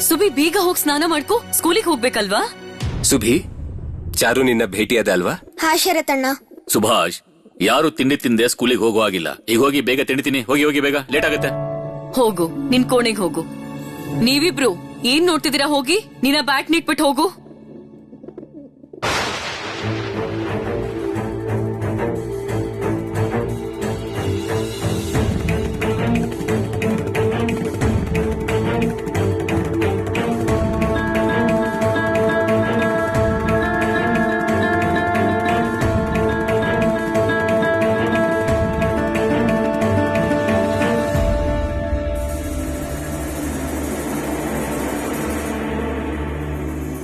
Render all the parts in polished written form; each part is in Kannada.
ಸುಬಿ ಬೇಗ ಹೋಗಿ ಸ್ನಾನ ಮಾಡ್ಕೋ, ಸ್ಕೂಲಿಗೆ ಹೋಗ್ಬೇಕಲ್ವಾ? ಸುಭಿ, ಚಾರು ನಿನ್ನ ಭೇಟಿಯಾದ ಅಲ್ವಾ? ಹಾ ಶರತಣ್ಣ. ಸುಭಾಷ್, ಯಾರು ತಿಂಡಿ ತಿಂದೆ ಸ್ಕೂಲಿಗೆ ಹೋಗೋ ಆಗಿಲ್ಲ. ಈಗ ಹೋಗಿ ಬೇಗ ತಿಂಡಿತೀನಿ. ಹೋಗಿ ಬೇಗ, ಲೇಟ್ ಆಗುತ್ತೆ. ಹೋಗು, ನಿನ್ ಕೋಣೆಗೆ ಹೋಗು. ನೀವಿಬ್ರು ಏನ್ ನೋಡ್ತಿದ್ದೀರಾ? ಹೋಗಿ ನಿನ್ನ ಬ್ಯಾಟ್ ನಿಟ್ಬಿಟ್ಟು ಹೋಗು.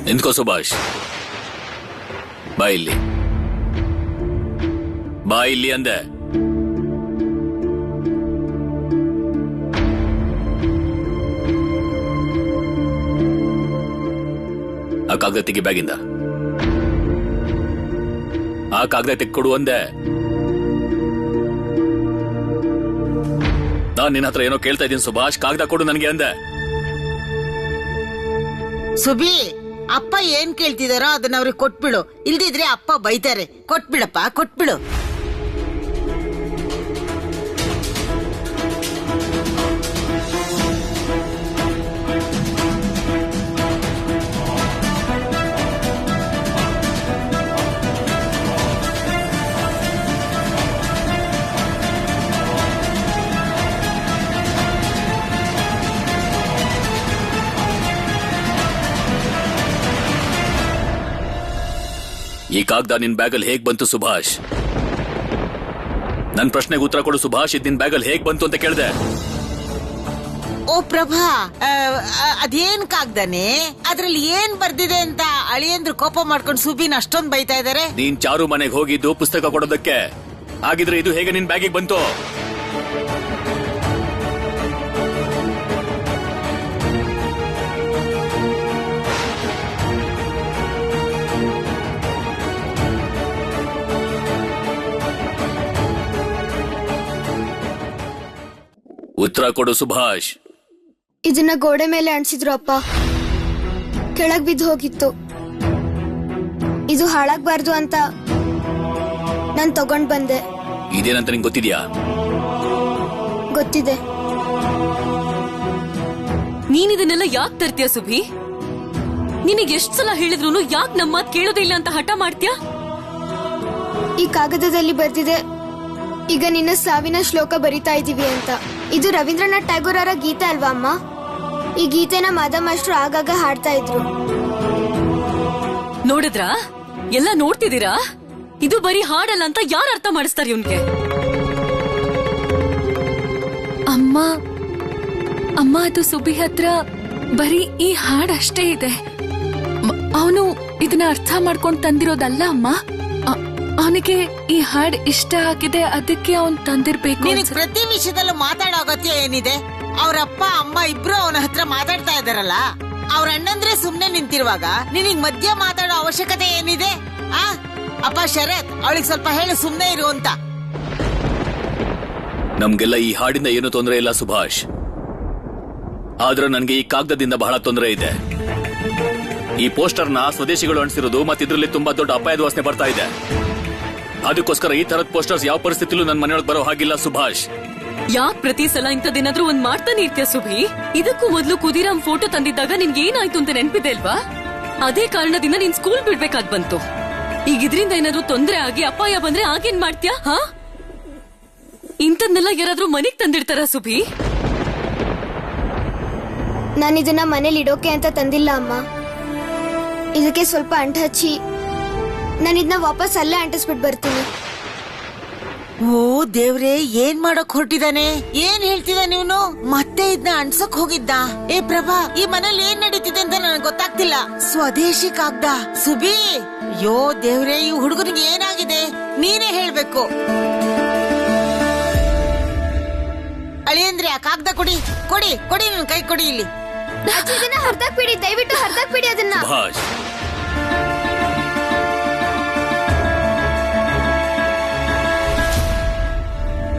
ನಿಂತ್ಕೋ ಸುಭಾಷ್. ಬಾ ಇಲ್ಲಿ, ಬಾ ಇಲ್ಲಿ ಅಂದೆ. ಆ ಕಾಗದ ತೆಗಿ ಬ್ಯಾಗಿಂದ. ಆ ಕಾಗದ ತೆಕ್ಕೊಡು ಅಂದೆ. ನಾನ್ ನಿನ್ನ ಹತ್ರ ಏನೋ ಕೇಳ್ತಾ ಇದ್ದೀನಿ ಸುಭಾಷ್. ಕಾಗದ ಕೊಡು ನನಗೆ ಅಂದೆ. ಸುಬಿ, ಅಪ್ಪ ಏನ್ ಕೇಳ್ತಿದಾರೋ ಅದನ್ನ ಅವ್ರಿಗೆ ಕೊಟ್ಬಿಡು. ಇಲ್ದಿದ್ರೆ ಅಪ್ಪ ಬೈತಾರೆ. ಕೊಟ್ಬಿಡಪ್ಪ, ಕೊಟ್ಬಿಡು. ಈ ಕಾಗದ ನಿನ್ ಬ್ಯಾಗಲ್ಲಿ ಹೇಗ್ ಬಂತು ಸುಭಾಷ್? ನನ್ ಪ್ರಶ್ನೆಗೆ ಉತ್ತರ ಕೊಡು ಸುಭಾಷ್. ಇದ್ ನಿನ್ ಬ್ಯಾಗಲ್ಲಿ ಹೇಗ್ ಬಂತು ಅಂತ ಕೇಳ್ದೆ. ಓ ಪ್ರಭಾ, ಅದೇನ್ ಕಾಗ್ದಾನೆ? ಅದ್ರಲ್ಲಿ ಏನ್ ಬರ್ದಿದೆ ಅಂತ ಅಳಿಯಂದ್ರು ಕೋಪ ಮಾಡ್ಕೊಂಡು ಸುಬಿನ ಅಷ್ಟೊಂದ್ ಬೈತಾ ಇದಾರೆ. ನೀನ್ ಚಾರು ಮನೆಗೆ ಹೋಗಿದ್ದು ಪುಸ್ತಕ ಕೊಡೋದಕ್ಕೆ. ಹಾಗಿದ್ರೆ ಇದು ಹೇಗೆ ನಿನ್ ಬ್ಯಾಗಿಗೆ ಬಂತು? ಉತ್ತರ ಕೊಡು ಸುಭಾಷ್. ಇದನ್ನ ಗೋಡೆ ಮೇಲೆ ಅಂಟಿಸಿದ್ರು ಅಪ್ಪ. ಕೆಳಗ್ ಬಿದ್ದು ಹೋಗಿತ್ತು. ಇದು ಹಾಳಾಗ್ಬಾರ್ದು ಅಂತ ನಾನ್ ತಗೊಂಡ್ ಬಂದೆ. ಇದೇನಂತ ನಿಂಗೆ ಗೊತ್ತಿದ್ಯಾ? ಗೊತ್ತಿದೆ. ನೀನ್ ಇದನ್ನೆಲ್ಲ ಯಾಕೆ ತರ್ತೀಯ ಸುಭಿ? ನಿನಗೆ ಎಷ್ಟ್ ಸಲ ಹೇಳಿದ್ರು ಯಾಕೆ ನಮ್ಮ ಮಾತ್ ಕೇಳೋದಿಲ್ಲ ಅಂತ ಹಠ ಮಾಡ್ತೀಯ? ಈ ಕಾಗದದಲ್ಲಿ ಬರ್ದಿದೆ, ಈಗ ನಿನ್ನ ಸಾವಿನ ಶ್ಲೋಕ ಬರಿತಾ ಇದೀವಿ ಅಂತ. ಇದು ರವೀಂದ್ರನಾಥ್ ಟ್ಯಾಗೋರ್ ಅವರ ಗೀತೆ ಅಲ್ವಾ ಅಮ್ಮ? ಈ ಗೀತೆನ ಮಾಧವ ಮಾಸ್ಟ್ರು ಆಗಾಗ ಹಾಡ್ತಾ ಇದ್ರು. ನೋಡಿದ್ರಾ? ಎಲ್ಲ ನೋಡ್ತಿದ್ದೀರಾ? ಇದು ಬರೀ ಹಾಡಲ್ಲ ಅಂತ ಯಾರು ಅರ್ಥ ಮಾಡಿಸ್ತಾರೆ ಇವ್ನ್ಗೆ? ಅಮ್ಮ ಅಮ್ಮ ಅದು ಸುಬಿ ಹತ್ರ ಬರೀ ಈ ಹಾಡಷ್ಟೇ ಇದೆ. ಅವನು ಇದನ್ನ ಅರ್ಥ ಮಾಡ್ಕೊಂಡು ತಂದಿರೋದಲ್ಲ ಅಮ್ಮ. ಅವನಿಗೆ ಈ ಹಾಡ್ ಇಷ್ಟ ಆಗಿದೆ, ಅದಕ್ಕೆ ಅವನ್ ತಂದಿರ್ಬೇಕು. ನಿನಗೆ ಪ್ರತಿ ವಿಷಯದಲ್ಲೂ ಮಾತಾಡೋ ಅಗತ್ಯ ಏನಿದೆ? ಅವ್ರಪ್ಪ ಅಮ್ಮ ಇಬ್ರು ಅವನ ಹತ್ರ ಮಾತಾಡ್ತಾ ಇದಾರಲ್ಲ. ಅವ್ರ ಅಣ್ಣಂದ್ರೆ ಸುಮ್ನೆ ನಿಂತಿರುವಾಗ ನಿನಗ್ ಮಧ್ಯ ಮಾತಾಡೋ ಅವಶ್ಯಕತೆ ಏನಿದೆ? ಅಪ್ಪ ಶರತ್, ಅವಳಿಗೆ ಸ್ವಲ್ಪ ಹೇಳಿ ಸುಮ್ನೆ ಇರು ಅಂತ. ನಮ್ಗೆಲ್ಲ ಈ ಹಾಡಿಂದ ಏನು ತೊಂದರೆ ಇಲ್ಲ ಸುಭಾಷ್. ಆದ್ರೆ ನನ್ಗೆ ಈ ಕಾಗದದಿಂದ ಬಹಳ ತೊಂದರೆ ಇದೆ. ಈ ಪೋಸ್ಟರ್ನ ಸ್ವದೇಶಿಗಳು ಅಂಟಿಸಿರೋದು ಮತ್ತೆ ಇದ್ರಲ್ಲಿ ತುಂಬಾ ದೊಡ್ಡ ಅಪಾಯದ ವಾಸನೆ ಬರ್ತಾ ಇದೆ. ಅದಕ್ಕೋಸ್ಕರ ಈ ತರದ ಪೋಸ್ಟರ್ಸ್ ಯಾವ ಪರಿಸ್ಥಿತಿಲೂ ನನ್ನ ಮನೆಯೊಳಗೆ ಬರೋ ಹಾಗಿಲ್ಲ ಸುಭಾಷ್. ಯಾಕೆ ಪ್ರತಿ ಸಲ ಇಂಥದ್ದೇನಾದ್ರೂ ಒಂದ್ ಮಾಡ್ತಾನೆ ಇರ್ತೀಯ ಸುಭಿ? ಇದಕ್ಕೂ ಮೊದ್ಲು ಕುದಿರಾಮ್ ಫೋಟೋ ತಂದಿದ್ದಾಗ ನಿನ್ಗೆ ಏನಾಯ್ತು ಅಂತ ನೆನ್ಪಿದೆ ಅಲ್ವಾ? ಅದೇ ಕಾರಣದಿಂದ ನೀನ್ ಸ್ಕೂಲ್ ಬಿಡ್ಬೇಕಾದ್ ಬಂತು. ಈಗ ಇದ್ರಿಂದ ಏನಾದ್ರೂ ತೊಂದರೆ ಆಗಿ ಅಪಾಯ ಬಂದ್ರೆ ಆಗೇನ್ ಮಾಡ್ತೀಯಾ? ಇಂಥದ್ನೆಲ್ಲ ಯಾರಾದ್ರೂ ಮನೆಗ್ ತಂದಿಡ್ತಾರ ಸುಭಿ? ನಾನಿದನ್ನ ಮನೇಲಿ ಇಡೋಕೆ ಅಂತ ತಂದಿಲ್ಲ ಅಮ್ಮ. ಇದಕ್ಕೆ ಸ್ವಲ್ಪ ಅಂಟ ಹಚ್ಚಿ ನಾನಿದ್ನ ವಾಪಸ್ ಅಲ್ಲೇ ಅಂಟಿಸ್ಬಿಟ್ಟು ಬರ್ತೀನಿ. ಓ ದೇವ್ರೆ, ಏನ್ ಮಾಡಕ್ ಹೊರಟಿದಾನೆ? ಏನ್ ಹೇಳ್ತಿದ್ದಾನೆ ಇವನು? ಮತ್ತೆ ಇದನ್ನ ಅನ್ಸಕ್ ಹೋಗಿದ್ದ? ಏ ಪ್ರಭಾ, ಈ ಮನೇಲಿ ಏನ್ ನಡೀತಿದೆ ಅಂತ ನನಗೆ ಗೊತ್ತಾಗ್ತಿಲ್ಲ. ಸ್ವದೇಶಿ ಕಾಗ್ದ. ಸುಬಿ, ಯೋ ದೇವ್ರೆ, ಈ ಹುಡುಗನಿಗೆ ಏನಾಗಿದೆ? ನೀನೇ ಹೇಳ್ಬೇಕು. ಅಳಿಯಂದ್ರೆ ಆ ಕಾಗ್ದ ಕೊಡಿ, ಕೊಡಿ ಕೊಡಿ, ನನ್ ಕೈ ಕೊಡಿ. ಇಲ್ಲಿ ಹರ್ದಾಕ್ಬಿಡಿ, ದಯವಿಟ್ಟು ಹರ್ದಾಕ್ಬಿಡಿ ಅದನ್ನ.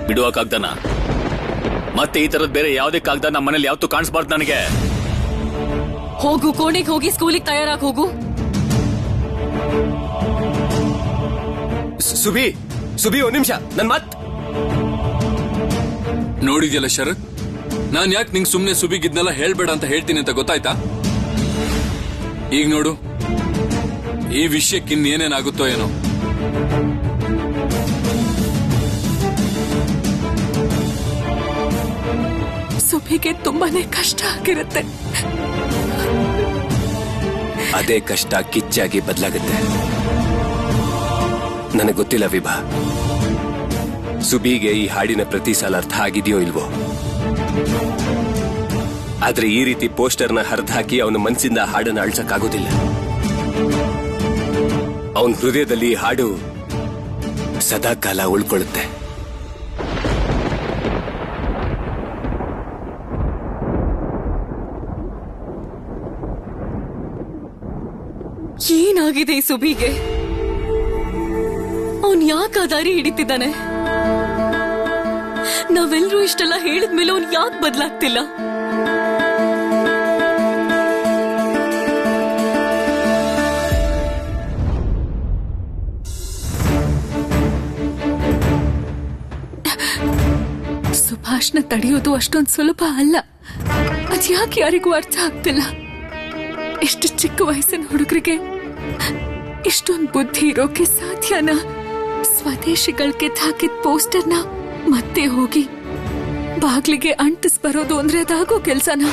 ಬಿಡುವ ಕಾಗ್ದನ. ಮತ್ತೆ ಈ ತರದ್ ಬೇರೆ ಯಾವ್ದೇ ಕಾಗ್ದ ನಮ್ಮ ಮನೇಲಿ ಯಾವತ್ತೂ ಕಾಣಿಸ್ಬಾರ್ದು ನನಗೆ. ಹೋಗು, ಕೋಣೆಗೆ ಹೋಗಿ ಸ್ಕೂಲಿಗೆ ತಯಾರಾಗಿ ಹೋಗು. ಸುಬಿ ಸುಬಿ ಒಂದ್ ನಿಮಿಷ, ನನ್ ಮಾತ್ ನೋಡಿದ್ಯಲ್ಲ ಶರತ್, ನಾನ್ ಯಾಕೆ ನಿಂಗ್ ಸುಮ್ನೆ ಸುಬಿಗಿದ್ನೆಲ್ಲ ಹೇಳ್ಬೇಡ ಅಂತ ಹೇಳ್ತೀನಿ ಅಂತ ಗೊತ್ತಾಯ್ತಾ? ಈಗ ನೋಡು, ಈ ವಿಷಯಕ್ಕೆ ಇನ್ನೇನೇನಾಗುತ್ತೋ ಏನೋ. ಸುಭಿಗೆ ತುಂಬಾನೇ ಕಷ್ಟ ಆಗಿರುತ್ತೆ. ಅದೇ ಕಷ್ಟ ಕಿಚ್ಚಾಗಿ ಬದಲಾಗುತ್ತೆ. ನನಗೆ ಗೊತ್ತಿಲ್ಲ ವಿಭಾ, ಸುಬಿಗೆ ಈ ಹಾಡಿನ ಪ್ರತಿ ಸಾಲ ಅರ್ಥ ಆಗಿದೆಯೋ ಇಲ್ವೋ, ಆದ್ರೆ ಈ ರೀತಿ ಪೋಸ್ಟರ್ನ ಹರಿದಾಕಿ ಅವನ ಮನಸ್ಸಿಂದ ಹಾಡನ್ನ ಅಳ್ಸಕ್ಕಾಗೋದಿಲ್ಲ. ಅವನ ಹೃದಯದಲ್ಲಿ ಈ ಹಾಡು ಸದಾ ಕಾಲ ಉಳ್ಕೊಳ್ಳುತ್ತೆ. ಏನಾಗಿದೆ ಈ ಸುಬಿಗೆ? ಅವನ್ ಯಾಕೆ ಆ ದಾರಿ ಹಿಡಿತಿದ್ದಾನೆ? ನಾವೆಲ್ಲರೂ ಇಷ್ಟೆಲ್ಲ ಹೇಳಿದ್ಮೇಲೆ ಅವನ್ ಯಾಕೆ ಬದಲಾಗ್ತಿಲ್ಲ? ಸುಭಾಷ್ನ ತಡೆಯೋದು ಅಷ್ಟೊಂದು ಸುಲಭ ಅಲ್ಲ. ಅದ್ಯಾಕೆ ಯಾರಿಗೂ ಅರ್ಥ ಆಗ್ತಿಲ್ಲ. ಎಷ್ಟು ಚಿಕ್ಕ ವಯಸ್ಸಿನ ಹುಡುಗರಿಗೆ ಇಷ್ಟೊಂದು ಬುದ್ಧಿ ಇರೋಕೆ ಸಾಧ್ಯನಾ? ಸ್ವದೇಶಿಗಳಿಗೆ ಹಾಕಿದ ಪೋಸ್ಟರ್ನ ಮತ್ತೆ ಹೋಗಿ ಬಾಗ್ಲಿಗೆ ಅಂಟಿಸ್ ಬರೋದು ಅಂದ್ರೆ ಅದಾಗೋ ಕೆಲ್ಸನಾ?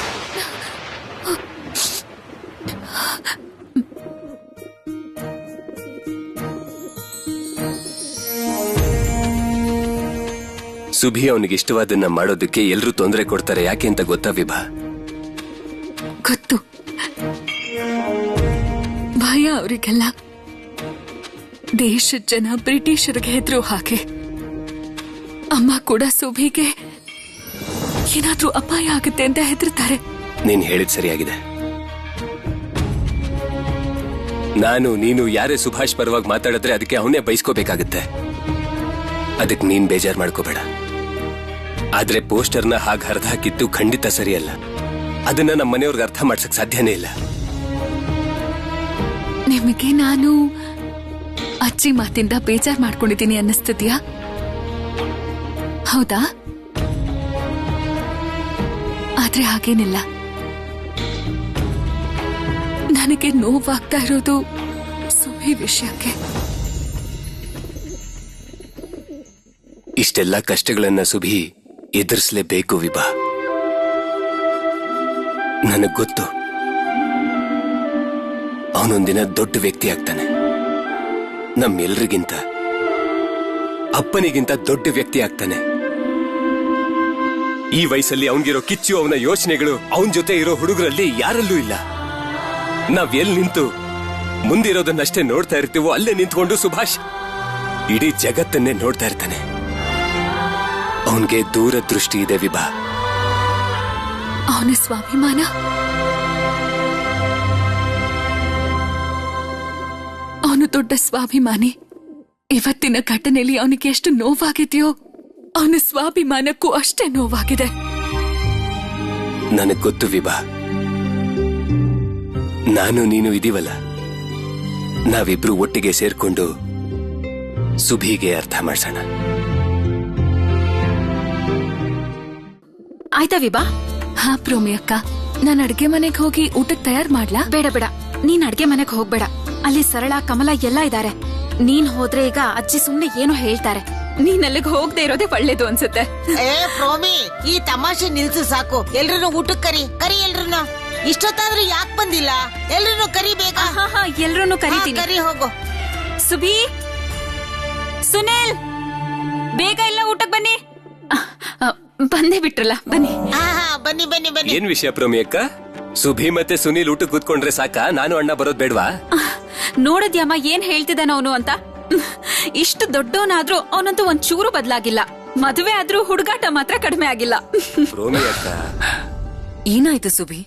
ಸುಭಿ ಅವನಿಗೆ ಇಷ್ಟವಾದನ್ನ ಮಾಡೋದಕ್ಕೆ ಎಲ್ರೂ ತೊಂದರೆ ಕೊಡ್ತಾರೆ. ಯಾಕೆ ಅಂತ ಗೊತ್ತಾ ವಿಭಾ? ಗೊತ್ತು, ಭಯ ಅವರಿಗೆಲ್ಲ. ದೇಶದ ಜನ ಬ್ರಿಟಿಷರಿಗೆ ಹೆದ್ರು ಹಾಗೆ. ಅಮ್ಮ ಕೂಡ ಸುಭಿಗೆ ಏನಾದ್ರೂ ಅಪಾಯ ಆಗುತ್ತೆ ಅಂತ ಹೆದರ್ತಾರೆ. ನೀನ್ ಹೇಳಿದ್ ಸರಿಯಾಗಿದೆ. ನಾನು ನೀನು ಯಾರೇ ಸುಭಾಷ್ ಪರವಾಗಿ ಮಾತಾಡಿದ್ರೆ ಅದಕ್ಕೆ ಅವನೇ ಬಯಸ್ಕೋಬೇಕಾಗತ್ತೆ. ಅದಕ್ಕೆ ನೀನ್ ಬೇಜಾರ್ ಮಾಡ್ಕೋಬೇಡ. ಆದ್ರೆ ಪೋಸ್ಟರ್ನ ಹಾಗೆ ಹರಿದಾಕಿದ್ದು ಖಂಡಿತ ಸರಿಯಲ್ಲ. ಅದನ್ನ ನಮ್ಮ ಮನೆಯವ್ರಿಗೆ ಅರ್ಥ ಮಾಡ್ಸಕ್ ಸಾಧ್ಯನೇ ಇಲ್ಲ. ನಿಮಗೆ ನಾನು ಅಜ್ಜಿ ಮಾತಿಂದ ಬೇಜಾರ್ ಮಾಡ್ಕೊಂಡಿದ್ದೀನಿ ಅನ್ನಿಸ್ತಿದ್ಯಾ? ಹೌದಾ? ಆದ್ರೆ ಹಾಗೇನಿಲ್ಲ. ನನಗೆ ನೋವಾಗ್ತಾ ಇರೋದು ಸುಭಿ ವಿಷಯಕ್ಕೆ. ಇಷ್ಟೆಲ್ಲ ಕಷ್ಟಗಳನ್ನ ಸುಭಿ ಎದುರಿಸಲೇಬೇಕು ವಿಭಾ. ನನಗ್ ಗೊತ್ತು, ಅವನೊಂದಿನ ದೊಡ್ಡ ವ್ಯಕ್ತಿ ಆಗ್ತಾನೆ. ನಮ್ಮೆಲ್ರಿಗಿಂತ, ಅಪ್ಪನಿಗಿಂತ ದೊಡ್ಡ ವ್ಯಕ್ತಿ ಆಗ್ತಾನೆ. ಈ ವಯಸ್ಸಲ್ಲಿ ಅವನಿಗಿರೋ ಕಿಚ್ಚು, ಅವನ ಯೋಚನೆಗಳು ಅವನ ಜೊತೆ ಇರೋ ಹುಡುಗರಲ್ಲಿ ಯಾರಲ್ಲೂ ಇಲ್ಲ. ನಾವ್ ಎಲ್ಲಿ ನಿಂತು ಮುಂದಿರೋದನ್ನಷ್ಟೇ ನೋಡ್ತಾ ಇರ್ತೀವೋ ಅಲ್ಲೇ ನಿಂತ್ಕೊಂಡು ಸುಭಾಷ್ ಇಡೀ ಜಗತ್ತನ್ನೇ ನೋಡ್ತಾ ಇರ್ತಾನೆ. ಅವನ್ಗೆ ದೂರದೃಷ್ಟಿ ಇದೆ ವಿಭಾ. ಅವನ ಸ್ವಾಭಿಮಾನ, ಅವನು ದೊಡ್ಡ ಸ್ವಾಭಿಮಾನಿ. ಇವತ್ತಿನ ಘಟನೆಯಲ್ಲಿ ಅವನಿಗೆ ಎಷ್ಟು ನೋವಾಗಿದೆಯೋ ಅವನ ಸ್ವಾಭಿಮಾನಕ್ಕೂ ಅಷ್ಟೇ ನೋವಾಗಿದೆ. ನನಗ್ ಗೊತ್ತು ವಿಭಾ, ನಾನು ನೀನು ಇದೀವಲ್ಲ, ನಾವಿಬ್ರು ಒಟ್ಟಿಗೆ ಸೇರ್ಕೊಂಡು ಸುಭಿಗೆ ಅರ್ಥ ಮಾಡ್ಸೋಣ. ಆಯ್ತಾ ವಿಭಾ? ಹಾ ಪ್ರೋಮಿ ಅಕ್ಕ, ನಾನು ಅಡ್ಗೆ ಮನೆಗೆ ಹೋಗಿ ಊಟಕ್ಕೆ ತಯಾರ್ ಮಾಡ್ಲಾ? ಬೇಡ ಬೇಡ, ನೀನ್ ಅಡ್ಗೆ ಮನೆಗ್ ಹೋಗ್ಬೇಡ. ಅಲ್ಲಿ ಸರಳ, ಕಮಲ ಎಲ್ಲ ಇದಾರೆ. ನೀನ್ ಹೋದ್ರೆ ಈಗ ಅಜ್ಜಿ ಸುಮ್ನೆ ಏನೋ ಹೇಳ್ತಾರೆ. ನೀನ್ ಅಲ್ಲಿಗೆ ಹೋಗದೆ ಇರೋದೇ ಒಳ್ಳೇದು ಅನ್ಸುತ್ತೆ. ಏ ಪ್ರೋಮಿ, ಈ ತಮಾಷೆ ನಿಲ್ಸು ಸಾಕು. ಎಲ್ರನ್ನೂ ಊಟಕ್ಕೆ ಕರಿ ಎಲ್ರನ್ನೂ. ಇಷ್ಟೊತ್ತಾದ್ರೂ ಯಾಕೆ ಬಂದಿಲ್ಲ? ಎಲ್ರನ್ನೂ ಕರಿ ಬೇಗ. ಎಲ್ರನ್ನೂ ಕರಿತೀನಿ. ಕರಿ ಹೋಗು. ಸುಬಿ, ಸುನಿಲ್, ಬೇಗ ಇಲ್ಲ ಊಟಕ್ಕೆ ಬನ್ನಿ. ಬಂದೇ ಬಿಟ್ರಲ್ಲ, ಬನ್ನಿ. ಬನ್ನಿ ಬನ್ನಿ ಬನ್ನಿ. ಏನ್ ವಿಷಯ ಪ್ರೋಮಿ ಅಕ್ಕ? ಸುಭಿ ಮತ್ತೆ ಸುನೀಲ್ ಊಟಕ್ಕೆ ಕೂತ್ಕೊಂಡ್ರೆ ಸಾಕಾ? ನಾನು ಅಣ್ಣ ಬರೋದ್ ಬೇಡ್ವಾ? ನೋಡಿದ್ಯಮ್ಮ ಏನ್ ಹೇಳ್ತಿದ್ದಾನ ಅವನು ಅಂತ. ಇಷ್ಟು ದೊಡ್ಡವನಾದ್ರೂ ಅವನಂತೂ ಒಂದ್ ಚೂರು ಬದಲಾಗಿಲ್ಲ. ಮದುವೆ ಆದ್ರೂ ಹುಡುಗಾಟ ಮಾತ್ರ ಕಡಿಮೆ ಆಗಿಲ್ಲ. ಪ್ರೋಮಿ ಅಕ್ಕ, ಏನಾಯ್ತು ಸುಬಿ?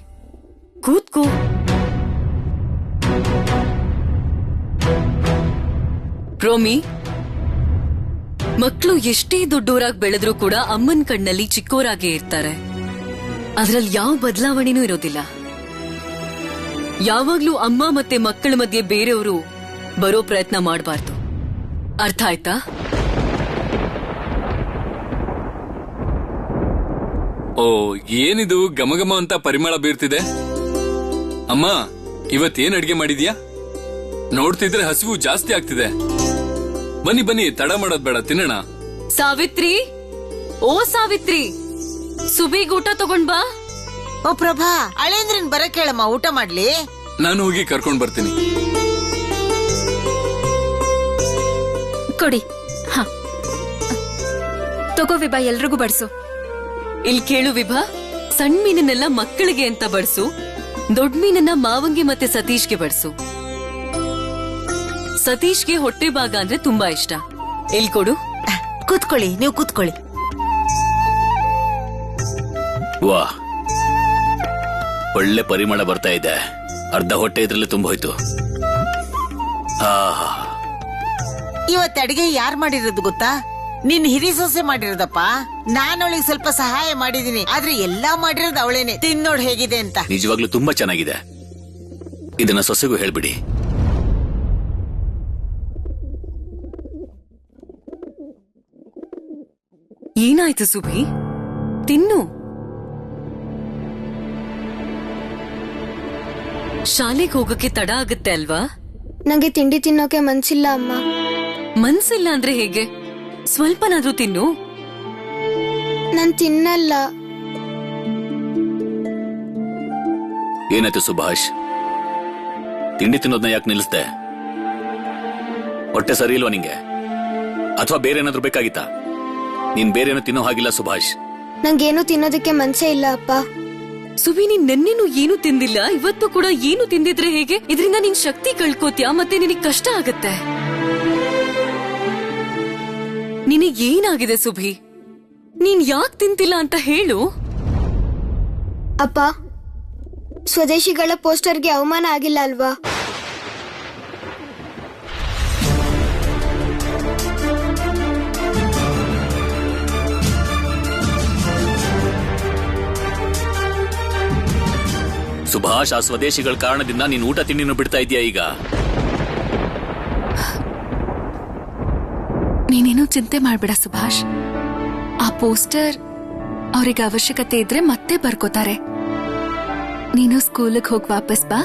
ಕೂತ್ಕೋ. ಪ್ರೋಮಿ, ಮಕ್ಕಳು ಎಷ್ಟೇ ದೊಡ್ಡೋರಾಗಿ ಬೆಳೆದ್ರೂ ಕೂಡ ಅಮ್ಮನ್ ಕಣ್ಣಲ್ಲಿ ಚಿಕ್ಕೋರಾಗೇ ಇರ್ತಾರೆ. ಅದ್ರಲ್ಲಿ ಯಾವ ಬದಲಾವಣೆನೂ ಇರೋದಿಲ್ಲ. ಯಾವಾಗ್ಲೂ ಅಮ್ಮ ಮತ್ತೆ ಮಕ್ಕಳ ಮಧ್ಯೆ ಬೇರೆಯವರು ಬರೋ ಪ್ರಯತ್ನ ಮಾಡಬಾರ್ದು. ಅರ್ಥ ಆಯ್ತಾ? ಓ, ಏನಿದು ಘಮಘಮ ಅಂತ ಪರಿಮಳ ಬೀರ್ತಿದೆ. ಅಮ್ಮ, ಇವತ್ತೇನ್ ಅಡ್ಗೆ ಮಾಡಿದ್ಯಾ? ನೋಡ್ತಿದ್ರೆ ಹಸಿವು ಜಾಸ್ತಿ ಆಗ್ತಿದೆ. ಬನ್ನಿ ಬನ್ನಿ, ತಡ ಮಾಡೋದ್ ಬೇಡ, ತಿನ್ನೋಣ. ಸಾವಿತ್ರಿ, ಓ ಸಾವಿತ್ರಿ, ಸುಬಿಗ್ ಊಟ ತಗೊಂಡ್ ಬಾ. ಓ ಪ್ರಭಾ, ಅಳೇಂದ್ರನ್ ಬರ ಕೇಳಮ್ಮ, ಊಟ ಮಾಡ್ಲಿ. ನಾನು ಹೋಗಿ ಕರ್ಕೊಂಡ್ ಬರ್ತೀನಿ. ಕೊಡಿ. ಹ, ತಗೋ ವಿಭಾ, ಎಲ್ರಿಗೂ ಬಡ್ಸು. ಇಲ್ಲಿ ಕೇಳು ವಿಭಾ, ಸಣ್ಣ ಮೀನನ್ನೆಲ್ಲ ಮಕ್ಕಳಿಗೆ ಅಂತ ಬಡ್ಸು, ದೊಡ್ಡ ಮೀನನ್ನ ಮಾವಂಗೆ ಮತ್ತೆ ಸತೀಶ್ಗೆ ಬಡ್ಸು. ಸತೀಶ್ಗೆ ಹೊಟ್ಟೆ ಭಾಗ ಅಂದ್ರೆ ತುಂಬಾ ಇಷ್ಟ. ಇಲ್ಲಿ ಕೊಡು. ಕೂತ್ಕೊಳ್ಳಿ, ನೀವು ಕೂತ್ಕೊಳ್ಳಿ. ವಾ, ಒಳ್ಳೆ ಪರಿಮಳ ಬರ್ತಾ ಇದೆ. ಅರ್ಧ ಹೊಟ್ಟೆ ಇದ್ರಲ್ಲಿ ತುಂಬೋಯ್ತು. ಇವತ್ತು ಅಡಿಗೆ ಯಾರು ಮಾಡಿರೋದು ಗೊತ್ತಾ? ನಿನ್ ಹಿರಿ ಸೊಸೆ ಮಾಡಿರೋದಪ್ಪ. ನಾನವಳಿಗೆ ಸ್ವಲ್ಪ ಸಹಾಯ ಮಾಡಿದೀನಿ, ಆದ್ರೆ ಎಲ್ಲಾ ಮಾಡಿರೋದು ಅವಳೇನೆ. ತಿನ್ನೋಡ್ ಹೇಗಿದೆ ಅಂತ. ನಿಜವಾಗ್ಲೂ ತುಂಬಾ ಚೆನ್ನಾಗಿದೆ. ಇದನ್ನ ಸೊಸೆಗೂ ಹೇಳ್ಬಿಡಿ. ಏನಾಯ್ತು ಸುಬಿ? ತಿನ್ನು. ಶಾಲೆಗೆ ಹೋಗಕ್ಕೆ ತಡ ಆಗತ್ತೆ ಅಲ್ವಾ? ನಂಗೆ ತಿಂಡಿ ತಿನ್ನೋಕೆ ಮನ್ಸಿಲ್ಲ ಅಮ್ಮ. ಮನ್ಸಿಲ್ಲ ಅಂದ್ರೆ ಹೇಗೆ? ಸ್ವಲ್ಪನಾದ್ರೂ ತಿನ್ನು. ನಾನ್ ತಿನ್ನಲ್ಲ. ಏನಾಯ್ತು ಸುಭಾಷ್? ತಿಂಡಿ ತಿನ್ನೋದನ್ನ ಯಾಕೆ ನಿಲ್ಲಿಸ್ದೆ? ಹೊಟ್ಟೆ ಸರಿ ಇಲ್ವಾ ನಿಂಗೆ? ಅಥವಾ ಬೇರೆ ಏನಾದ್ರೂ ಬೇಕಾಗಿತ್ತಾ? ನೀನ್ ಬೇರೇನು ತಿನ್ನೋ ಹಾಗಿಲ್ಲ ಸುಭಾಷ್. ನಂಗೇನು ತಿನ್ನೋದಕ್ಕೆ ಮನ್ಸೇ ಇಲ್ಲ ಅಪ್ಪ. ಸುಬಿ, ನೀನ್ ನೆನ್ನೆನೂ ಏನು ತಿಂದಿಲ್ಲ, ಇವತ್ತು ಕೂಡ ಏನು ತಿಂದಿದ್ರೆ ಹೇಗೆ? ಇದರಿಂದ ನಿನ್ ಶಕ್ತಿ ಕಳ್ಕೋತ್ಯಾ, ಮತ್ತೆ ನಿನಗ್ ಕಷ್ಟ ಆಗತ್ತೆ. ನಿನಗ್ ಏನಾಗಿದೆ ಸುಬಿ? ನೀನ್ ಯಾಕೆ ತಿಂತಿಲ್ಲ ಅಂತ ಹೇಳು. ಅಪ್ಪ, ಸ್ವದೇಶಿಗಳ ಪೋಸ್ಟರ್ಗೆ ಅವಮಾನ ಆಗಿಲ್ಲ ಅಲ್ವಾ? ಸುಭಾಷ್, ಆ ಸ್ವದೇಶಿಗಳ ಕಾರಣದಿಂದ ನೀನ್ ಊಟ ತಿಂಡಿನೂ ಬಿಡ್ತಾ ಇದೀಯ ಈಗ. ನೀನೇನು ಚಿಂತೆ ಮಾಡ್ಬೇಡ ಸುಭಾಷ್. ಆ ಪೋಸ್ಟರ್ ಅವ್ರಿಗೆ ಅವಶ್ಯಕತೆ ಇದ್ರೆ ಮತ್ತೆ ಬರ್ಕೋತಾರೆ. ನೀನು ಸ್ಕೂಲಿಗೆ ಹೋಗಿ ವಾಪಸ್ ಬಾ.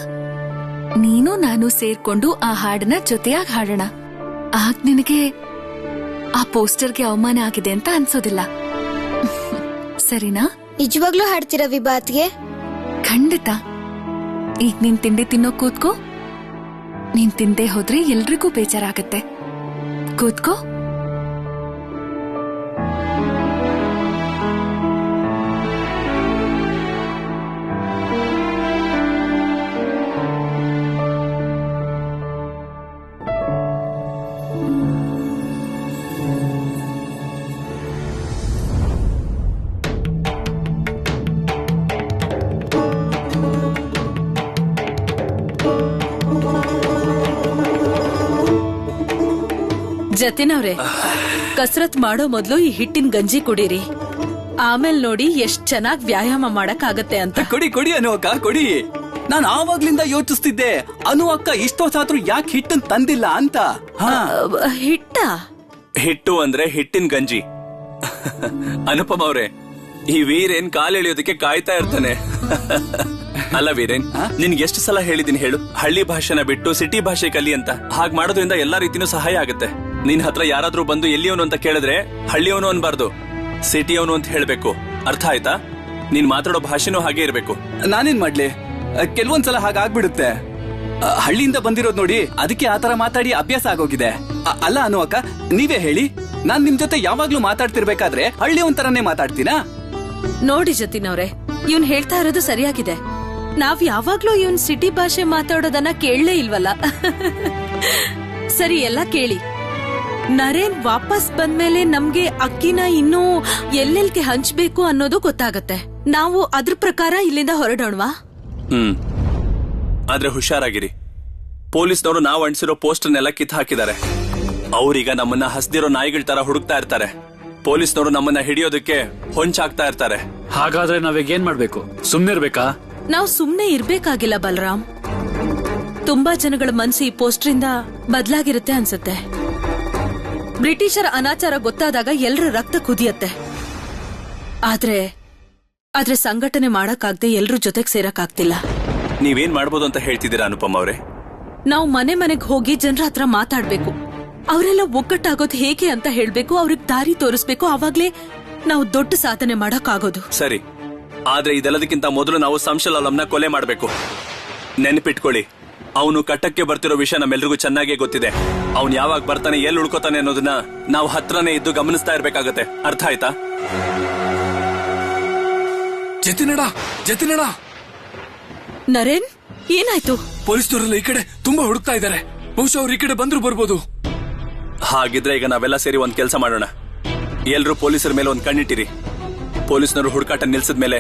ನೀನು ನಾನು ಸೇರ್ಕೊಂಡು ಆ ಹಾಡನ್ನ ಜೊತೆಯಾಗಿ ಹಾಡೋಣ. ಆಗ ನಿನಗೆ ಆ ಪೋಸ್ಟರ್ಗೆ ಅವಮಾನ ಆಗಿದೆ ಅಂತ ಅನ್ಸೋದಿಲ್ಲ. ಸರಿನಾ? ನಿಜವಾಗ್ಲೂ ಹಾಡ್ತೀರಾ ವಿಭಾತ್ಗೆ? ಖಂಡಿತ. ಈಗ ನೀನ್ ತಿಂಡಿ ತಿನ್ನೋ ಕೂತ್ಕೋ. ನೀನ್ ತಿಂದೆ ಹೋದ್ರೆ ಎಲ್ರಿಗೂ ಬೇಜಾರಾಗತ್ತೆ. ಕೂತ್ಕೋ. ಜತಿನವ್ರೆ, ಕಸರತ್ ಮಾಡೋ ಮೊದ್ಲು ಈ ಹಿಟ್ಟಿನ ಗಂಜಿ ಕುಡೀರಿ. ಆಮೇಲೆ ನೋಡಿ ಎಷ್ಟ್ ಚೆನ್ನಾಗ್ ವ್ಯಾಯಾಮ ಮಾಡಕ್ ಆಗತ್ತೆ ಅಂತ. ಕೊಡಿ ಕೊಡಿ ಅನು ಅಕ್ಕ, ಕೊಡಿ. ನಾನು ಆವಾಗ್ಲಿಂದ ಯೋಚಿಸ್ತಿದ್ದೆ, ಅನು ಅಕ್ಕ ಇಷ್ಟೊತ್ತಾದ್ರೂ ಯಾಕೆ ಹಿಟ್ಟನ್ ತಂದಿಲ್ಲ ಅಂತ. ಹಿಟ್ಟ? ಹಿಟ್ಟು ಅಂದ್ರೆ ಹಿಟ್ಟಿನ ಗಂಜಿ. ಅನುಪಮ ಅವ್ರೆ, ಈ ವೀರೇನ್ ಕಾಲೆಳೆಯೋದಕ್ಕೆ ಕಾಯ್ತಾ ಇರ್ತಾನೆ. ಅಲ್ಲ ವೀರೇನ್, ನಿನ್ಗೆ ಎಷ್ಟು ಸಲ ಹೇಳಿದೀನಿ ಹೇಳು, ಹಳ್ಳಿ ಭಾಷೆನ ಬಿಟ್ಟು ಸಿಟಿ ಭಾಷೆ ಕಲಿ ಅಂತ. ಹಾಗ್ ಮಾಡೋದ್ರಿಂದ ಎಲ್ಲಾ ರೀತಿನೂ ಸಹಾಯ ಆಗುತ್ತೆ. ನಿನ್ ಹತ್ರ ಯಾರಾದ್ರೂ ಬಂದು ಎಲ್ಲಿಯವನು ಅಂತ ಕೇಳಿದ್ರೆ ಹಳ್ಳಿಯವನು ಅನ್ಬಾರ್ದು, ಸಿಟಿಯವನು ಅಂತ ಹೇಳ್ಬೇಕು. ಅರ್ಥ ಆಯ್ತಾ? ನೀನ್ ಮಾತಾಡೋ ಭಾಷೆನೂ ಹಾಗೆ ಇರ್ಬೇಕು. ನಾನೇನ್ ಮಾಡ್ಲಿ, ಕೆಲವೊಂದ್ಸಲ ಹಾಗಾಗ್ಬಿಡುತ್ತೆ. ಹಳ್ಳಿಯಿಂದ ಬಂದಿರೋದ್ ನೋಡಿ, ಅದಕ್ಕೆ ಆತರ ಮಾತಾಡಿ ಅಭ್ಯಾಸ ಆಗೋಗಿದೆ. ಅಲ್ಲ ಅನು ಅಕ್ಕ, ನೀವೇ ಹೇಳಿ, ನಾನ್ ನಿಮ್ ಜೊತೆ ಯಾವಾಗ್ಲೂ ಮಾತಾಡ್ತಿರ್ಬೇಕಾದ್ರೆ ಹಳ್ಳಿ ಒಂಥರನೇ ಮಾತಾಡ್ತೀನಾ? ನೋಡಿ ಜತಿನವ್ರೆ, ಇವ್ನ್ ಹೇಳ್ತಾ ಇರೋದು ಸರಿಯಾಗಿದೆ. ನಾವ್ ಯಾವಾಗ್ಲೂ ಇವನ್ ಸಿಟಿ ಭಾಷೆ ಮಾತಾಡೋದನ್ನ ಕೇಳಲೇ ಇಲ್ವಲ್ಲ. ಸರಿ, ಎಲ್ಲ ಕೇಳಿ. ನರೇನ್ ವಾಪಸ್ ಬಂದ್ಮೇಲೆ ನಮ್ಗೆ ಅಕ್ಕಿನ ಇನ್ನೂ ಎಲ್ಲೆಲ್ಗೆ ಹಂಚ್ಬೇಕು ಅನ್ನೋದು ಗೊತ್ತಾಗತ್ತೆ. ನಾವು ಅದ್ರ ಪ್ರಕಾರ ಇಲ್ಲಿಂದ ಹೊರಡೋಣವಾ? ಆದ್ರೆ ಹುಷಾರಾಗಿರಿ. ಪೊಲೀಸ್ನವರು ನಾವು ಅಂಟಿಸಿರೋ ಪೋಸ್ಟರ್ನೆಲ್ಲ ಕಿತ್ ಹಾಕಿದ್ದಾರೆ. ಅವ್ರೀಗ ನಮ್ಮನ್ನ ಹಸ್ದಿರೋ ನಾಯಿಗಳ ತರ ಹುಡುಕ್ತಾ ಇರ್ತಾರೆ. ಪೊಲೀಸ್ನವರು ನಮ್ಮನ್ನ ಹಿಡಿಯೋದಕ್ಕೆ ಹೊಂಚಾಗ್ತಾ ಇರ್ತಾರೆ. ಹಾಗಾದ್ರೆ ನಾವೀಗೇನ್ ಮಾಡ್ಬೇಕು? ಸುಮ್ನಿರ್ಬೇಕಾ? ನಾವು ಸುಮ್ನೆ ಇರ್ಬೇಕಾಗಿಲ್ಲ ಬಲರಾಮ್. ತುಂಬಾ ಜನಗಳ ಮನಸ್ಸು ಈ ಪೋಸ್ಟರಿಂದ ಬದಲಾಗಿರುತ್ತೆ ಅನ್ಸುತ್ತೆ. ಬ್ರಿಟಿಷರ ಅನಾಚಾರ ಗೊತ್ತಾದಾಗ ಎಲ್ಲರ ರಕ್ತ ಕುದಿಯತ್ತೆ. ಆದ್ರೆ ಸಂಘಟನೆ ಮಾಡಕ್ಕಾಗ್ದೆ ಎಲ್ರ ಜೊತೆಗೆ ಸೇರಕ್ಕಾಗ್ತಿಲ್ಲ. ನೀವೇನ್ ಮಾಡ್ಬೋದು ಅಂತ ಹೇಳ್ತಿದ್ದೀರಾ ಅನುಪಮ್ ಅವರೇ? ನಾವು ಮನೆಗೆ ಹೋಗಿ ಜನರ ಹತ್ರ ಮಾತಾಡ್ಬೇಕು. ಅವರೆಲ್ಲ ಒಗ್ಗಟ್ಟಾಗೋದು ಹೇಗೆ ಅಂತ ಹೇಳ್ಬೇಕು, ಅವ್ರಿಗೆ ದಾರಿ ತೋರಿಸ್ಬೇಕು. ಆವಾಗ್ಲೇ ನಾವು ದೊಡ್ಡ ಸಾಧನೆ ಮಾಡಕ್ಕಾಗೋದು. ಸರಿ, ಆದ್ರೆ ಇದೆಲ್ಲದಕ್ಕಿಂತ ಮೊದಲು ನಾವು ಸಂಶಲ್ ಆಲಂನ ಕೊಲೆ ಮಾಡ್ಬೇಕು. ನೆನಪಿಟ್ಕೊಳ್ಳಿ, ಅವನು ಕಟ್ಟಕ್ಕೆ ಬರ್ತಿರೋ ವಿಷಯ ನಮ್ಮೆಲ್ರಿಗೂ ಚೆನ್ನಾಗೇ ಗೊತ್ತಿದೆ. ಅವನು ಯಾವಾಗ ಬರ್ತಾನೆ, ಎಲ್ಲಿ ಉಳ್ಕೋತಾನೆ ಅನ್ನೋದನ್ನ ನಾವು ಹತ್ರನೇ ಇದ್ದು ಗಮನಿಸ್ತಾ ಇರ್ಬೇಕಾಗತ್ತೆ. ಅರ್ಥ ಆಯ್ತಾ? ಜತಿನಡ ನರೇನ್, ಏನಾಯ್ತು? ಪೊಲೀಸ್ನವರೆಲ್ಲ ಈ ಕಡೆ ತುಂಬಾ ಹುಡುಕ್ತಾ ಇದ್ದಾರೆ. ಬಹುಶಃ ಅವ್ರು ಈ ಕಡೆ ಬಂದ್ರು ಬರ್ಬೋದು. ಹಾಗಿದ್ರೆ ಈಗ ನಾವೆಲ್ಲ ಸೇರಿ ಒಂದ್ ಕೆಲಸ ಮಾಡೋಣ. ಎಲ್ರೂ ಪೊಲೀಸರ ಮೇಲೆ ಒಂದ್ ಕಣ್ಣಿಟ್ಟಿರಿ. ಪೊಲೀಸ್ನವರು ಹುಡುಕಾಟ ನಿಲ್ಸಿದ್ಮೇಲೆ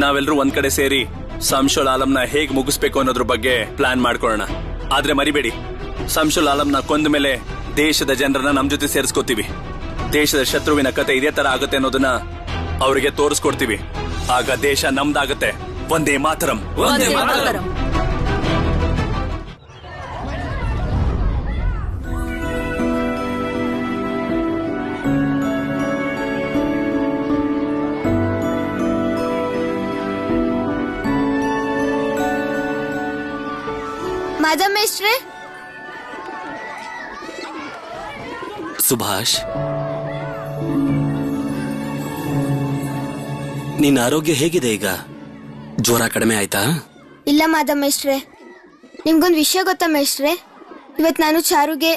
ನಾವೆಲ್ಲರೂ ಒಂದ್ ಕಡೆ ಸೇರಿ ಸಂಶುಲ್ ಆಲಂನ ಹೇಗ್ ಮುಗಿಸ್ಬೇಕು ಅನ್ನೋದ್ರ ಬಗ್ಗೆ ಪ್ಲಾನ್ ಮಾಡ್ಕೊಳ್ಳೋಣ. ಆದ್ರೆ ಮರಿಬೇಡಿ, ಸಂಶುಲ್ ಆಲಂನ ಕೊಂದ ಮೇಲೆ ದೇಶದ ಜನರನ್ನ ನಮ್ ಜೊತೆ ಸೇರಿಸ್ಕೋತೀವಿ. ದೇಶದ ಶತ್ರುವಿನ ಕತೆ ಇದೇ ತರ ಆಗುತ್ತೆ ಅನ್ನೋದನ್ನ ಅವರಿಗೆ ತೋರಿಸ್ಕೊಡ್ತೀವಿ. ಆಗ ದೇಶ ನಮ್ದಾಗತ್ತೆ. ವಂದೇ ಮಾತರಂ. ವಂದೇ ಮಾತರಂ. ಮಾಧವ್ ಮೇಷ್ಟ್ರೆ, ಸುಭಾಷ್, ನಿನ್ನ ಆರೋಗ್ಯ ಹೇಗಿದೆ ಈಗ? ಜ್ವರ ಕಡಿಮೆ ಆಯ್ತಾ? ಇಲ್ಲ ಮಾಧವ್ ಮೇಷ್ಟ್ರೆ. ನಿಮ್ಗೊಂದು ವಿಷಯ ಗೊತ್ತಾ ಮೇಷ್ಟ್ರೆ? ಇವತ್ ನಾನು ಚಾರುಗೆ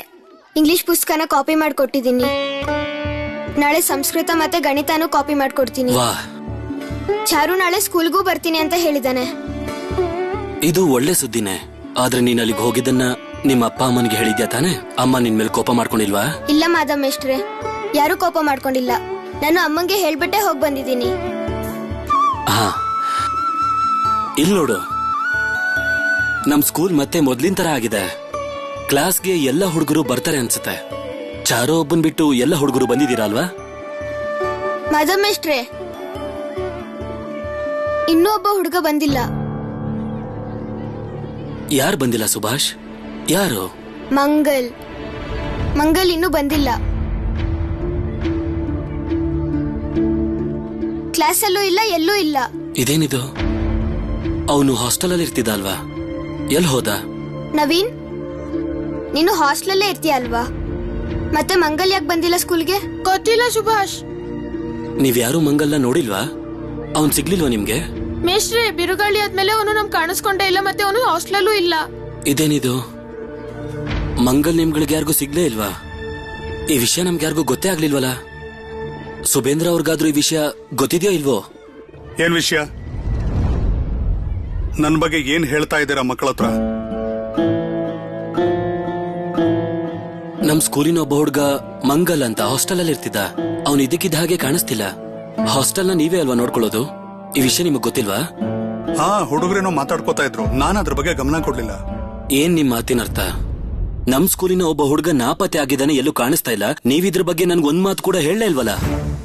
ಇಂಗ್ಲಿಷ್ ಪುಸ್ತಕನ ಕಾಪಿ ಮಾಡ್ಕೊಟ್ಟಿದ್ದೀನಿ. ನಾಳೆ ಸಂಸ್ಕೃತ ಮತ್ತೆ ಗಣಿತನೂ ಕಾಪಿ ಮಾಡ್ಕೊಡ್ತೀನಿ. ಚಾರು ನಾಳೆ ಸ್ಕೂಲ್ಗೂ ಬರ್ತೀನಿ ಅಂತ ಹೇಳಿದಾನೆ. ಇದು ಒಳ್ಳೆ ಸುದ್ದಿನೇ. ಆದ್ರೆ ನೀನ್ ಅಲ್ಲಿಗೆ ಹೋಗಿದ್ದನ್ನ ನಿಮ್ಮ ಅಪ್ಪ ಅಮ್ಮನಿಗೆ ಹೇಳಿದ್ಯಾ ತಾನೆ? ಅಮ್ಮ ನಿನ್ ಮೇಲೆ ಕೋಪ ಮಾಡ್ಕೊಂಡಿಲ್ವಾ? ಇಲ್ಲ ಮಾಧವ್ ಮೇಷ್ಟ್ರೆ, ಯಾರು ಕೋಪ ಮಾಡ್ಕೊಂಡಿಲ್ಲ. ನಾನು ಅಮ್ಮಂಗೆ ಹೇಳ್ಬಿಟ್ಟೆ ಹೋಗ್ ಬಂದಿದ್ದೀನಿ. ಹಾ, ಇಲ್ ನೋಡು, ನಮ್ ಸ್ಕೂಲ್ ಮತ್ತೆ ಮೊದ್ಲಿನ ತರ ಆಗಿದೆ. ಕ್ಲಾಸ್ಗೆ ಎಲ್ಲ ಹುಡುಗರು ಬರ್ತಾರೆ ಅನ್ಸುತ್ತೆ. ಚಾರೋ ಒಬ್ಬನ್ ಬಿಟ್ಟು ಎಲ್ಲ ಹುಡುಗರು ಬಂದಿದ್ದೀರಾ ಅಲ್ವಾ? ಮಾಧವ್ ಮೇಷ್ಟ್ರೆ, ಇನ್ನೂ ಒಬ್ಬ ಹುಡುಗ ಬಂದಿಲ್ಲ. ಯಾರು ಬಂದಿಲ್ಲ ಸುಭಾಷ್? ಯಾರು? ಮಂಗಲ್ ಇನ್ನೂ ಬಂದಿಲ್ಲ. ಕ್ಲಾಸಲ್ಲೂ ಇಲ್ಲ, ಎಲ್ಲೂ ಇಲ್ಲ. ಇದೇನಿದು? ಅವನು ಹಾಸ್ಟೆಲ್ ಅಲ್ಲಿ ಇರ್ತಿದ್ದ ಅಲ್ವಾ? ಎಲ್ ಹೋದ? ನವೀನ್, ನೀನು ಹಾಸ್ಟೆಲಲ್ಲೇ ಇರ್ತೀಯ ಅಲ್ವಾ? ಮತ್ತೆ ಮಂಗಲ್ ಯಾಕೆ ಬಂದಿಲ್ಲ ಸ್ಕೂಲ್ಗೆ? ಗೊತ್ತಿಲ್ಲ ಸುಭಾಷ್. ನೀವ್ಯಾರು ಮಂಗಲ್ನ ನೋಡಿಲ್ವಾ? ಅವನ್ ಸಿಗ್ಲಿಲ್ವಾ ನಿಮ್ಗೆ? ಮೇಷ್ಟ್ರೆ, ಬಿರುಗಾಳಿ ಆದ್ಮೇಲೆ ಅವನು ನಮ್ ಕಾಣಿಸ್ಕೊಂಡೇ ಇಲ್ಲ. ಮತ್ತೆ ಅವನು ಹಾಸ್ಟೆಲಲ್ಲೂ ಇಲ್ಲ. ಇದೇನಿದು? ಮಂಗಲ್ ನಿಮ್ಗಳಿಗೆ ಯಾರಿಗೂ ಸಿಗ್ಲೇ ಇಲ್ವಾ? ಈ ವಿಷಯ ನಮ್ಗೆ ಯಾರಿಗೂ ಗೊತ್ತೇ ಆಗ್ಲಿಲ್ವಲ್ಲ. ಸುಬೇಂದ್ರ ಅವ್ರಿಗಾದ್ರೂ ಈ ವಿಷಯ ಗೊತ್ತಿದ್ಯೋ ಇಲ್ವೋ? ಏನ್ ವಿಷಯ? ನನ್ ಬಗ್ಗೆ ಏನ್ ಹೇಳ್ತಾ ಇದ್ದೀರಾ ಮಕ್ಕಳ ಹತ್ರ? ನಮ್ ಸ್ಕೂಲಿನ ಒಬ್ಬ ಹುಡ್ಗ ಮಂಗಲ್ ಅಂತ ಹಾಸ್ಟೆಲ್ ಅಲ್ಲಿ ಇರ್ತಿದ್ದ. ಅವ್ನು ಇದಕ್ಕಿದ್ದ ಹಾಗೆ ಕಾಣಿಸ್ತಿಲ್ಲ. ಹಾಸ್ಟೆಲ್ ನ ನೀವೇ ಅಲ್ವಾ ನೋಡ್ಕೊಳ್ಳೋದು? ಈ ವಿಷಯ ನಿಮಗ್ ಗೊತ್ತಿಲ್ವಾ? ಹಾ, ಹುಡುಗರೇನೋ ಮಾತಾಡ್ಕೋತಾ ಇದ್ರು. ನಾನು ಅದ್ರ ಬಗ್ಗೆ ಗಮನ ಕೊಡ್ಲಿಲ್ಲ. ಏನ್ ನಿಮ್ ಮಾತಿನ ಅರ್ಥ? ನಮ್ ಸ್ಕೂಲಿನ ಒಬ್ಬ ಹುಡುಗ ನಾಪತ್ತೆ ಆಗಿದ್ದಾನೆ, ಎಲ್ಲೂ ಕಾಣಿಸ್ತಾ ಇಲ್ಲ. ನೀವಿದ್ರ ಬಗ್ಗೆ ನನ್ಗೆ ಒಂದ್ ಮಾತು ಕೂಡ ಹೇಳಲೇ ಇಲ್ವಲ್ಲ.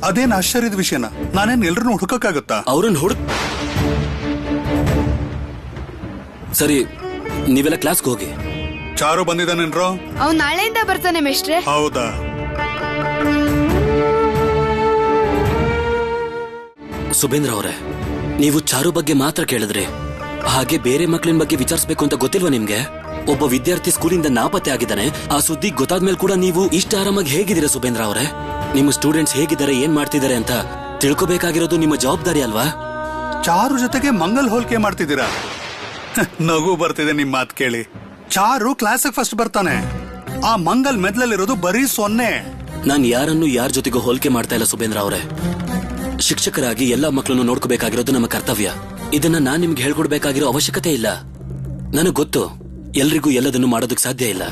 ಅದೇನ್ ಆಶ್ಚರ್ಯದ ವಿಷಯನ? ನಾನೇನ್ ಎಲ್ರನ್ನೂ ಹುಡುಕಕ್ಕಾಗತ್ತಾ? ಅವ್ರನ್ನ ಸರಿ, ನೀವೆಲ್ಲ ಕ್ಲಾಸ್ಗೆ ಹೋಗಿ. ಚಾರು ಬಂದಿದ್ದಾನೇನ್ರೋ? ಅವ್ನು ನಾಳೆಯಿಂದ ಬರ್ತಾನೆ ಮೇಷ್ಟ್ರೆ. ಹೌದಾ? ಸುಬೇಂದ್ರ ಅವರೇ, ನೀವು ಚಾರು ಬಗ್ಗೆ ಮಾತ್ರ ಕೇಳಿದ್ರಿ. ಹಾಗೆ ಬೇರೆ ಮಕ್ಳಿನ ಬಗ್ಗೆ ವಿಚಾರಿಸಬೇಕು ಅಂತ ಗೊತ್ತಿಲ್ವಾ ನಿಮ್ಗೆ? ಒಬ್ಬ ವಿದ್ಯಾರ್ಥಿ ಸ್ಕೂಲಿಂದ ನಾಪತ್ತೆ ಆಗಿದ್ದಾನೆ. ಆ ಸುದ್ದಿ ಗೊತ್ತಾದ್ಮೇಲೆ ಕೂಡ ನೀವು ಇಷ್ಟ ಆರಾಮಾಗಿ ಹೇಗಿದ್ದೀರಾ ಸುಬೇಂದ್ರ ಅವರೇ? ನಿಮ್ಮ ಸ್ಟೂಡೆಂಟ್ಸ್ ಹೇಗಿದ್ದಾರೆ, ಏನ್ ಮಾಡ್ತಿದ್ದಾರೆ ಅಂತ ತಿಳ್ಕೊಬೇಕಾಗಿರೋದು ನಿಮ್ಮ ಜವಾಬ್ದಾರಿ ಅಲ್ವಾ? ಚಾರು ಜೊತೆಗೆ ಮಂಗಲ್ ಹೋಲಿಕೆ ಮಾಡ್ತಿದ್ದೀರಾ? ನಗು ಬರ್ತಿದೆ ನಿಮ್ ಮಾತ್ ಕೇಳಿ. ಚಾರು ಕ್ಲಾಸಿಗೆ ಫಸ್ಟ್ ಬರ್ತಾನೆ. ಆ ಮಂಗಲ್ ಮೆದ್ಲಲ್ಲಿರೋದು ಬರೀ 0. ನಾನ್ ಯಾರನ್ನು ಯಾರ ಜೊತೆಗೂ ಹೋಲಿಕೆ ಮಾಡ್ತಾ ಇಲ್ಲ ಸುಬೇಂದ್ರ ಅವರೇ. ಶಿಕ್ಷಕರಾಗಿ ಎಲ್ಲಾ ಮಕ್ಕಳನ್ನು ನೋಡ್ಕೋಬೇಕಾಗಿರೋದು ನಮ್ಮ ಕರ್ತವ್ಯ. ಇದನ್ನ ನಾನ್ ನಿಮ್ಗೆ ಹೇಳ್ಕೊಡ್ಬೇಕಾಗಿರೋ ಅವಶ್ಯಕತೆ ಇಲ್ಲ. ನನಗ್ ಗೊತ್ತು, ಎಲ್ರಿಗೂ ಎಲ್ಲದನ್ನು ಮಾಡೋದಕ್ ಸಾಧ್ಯ ಇಲ್ಲ.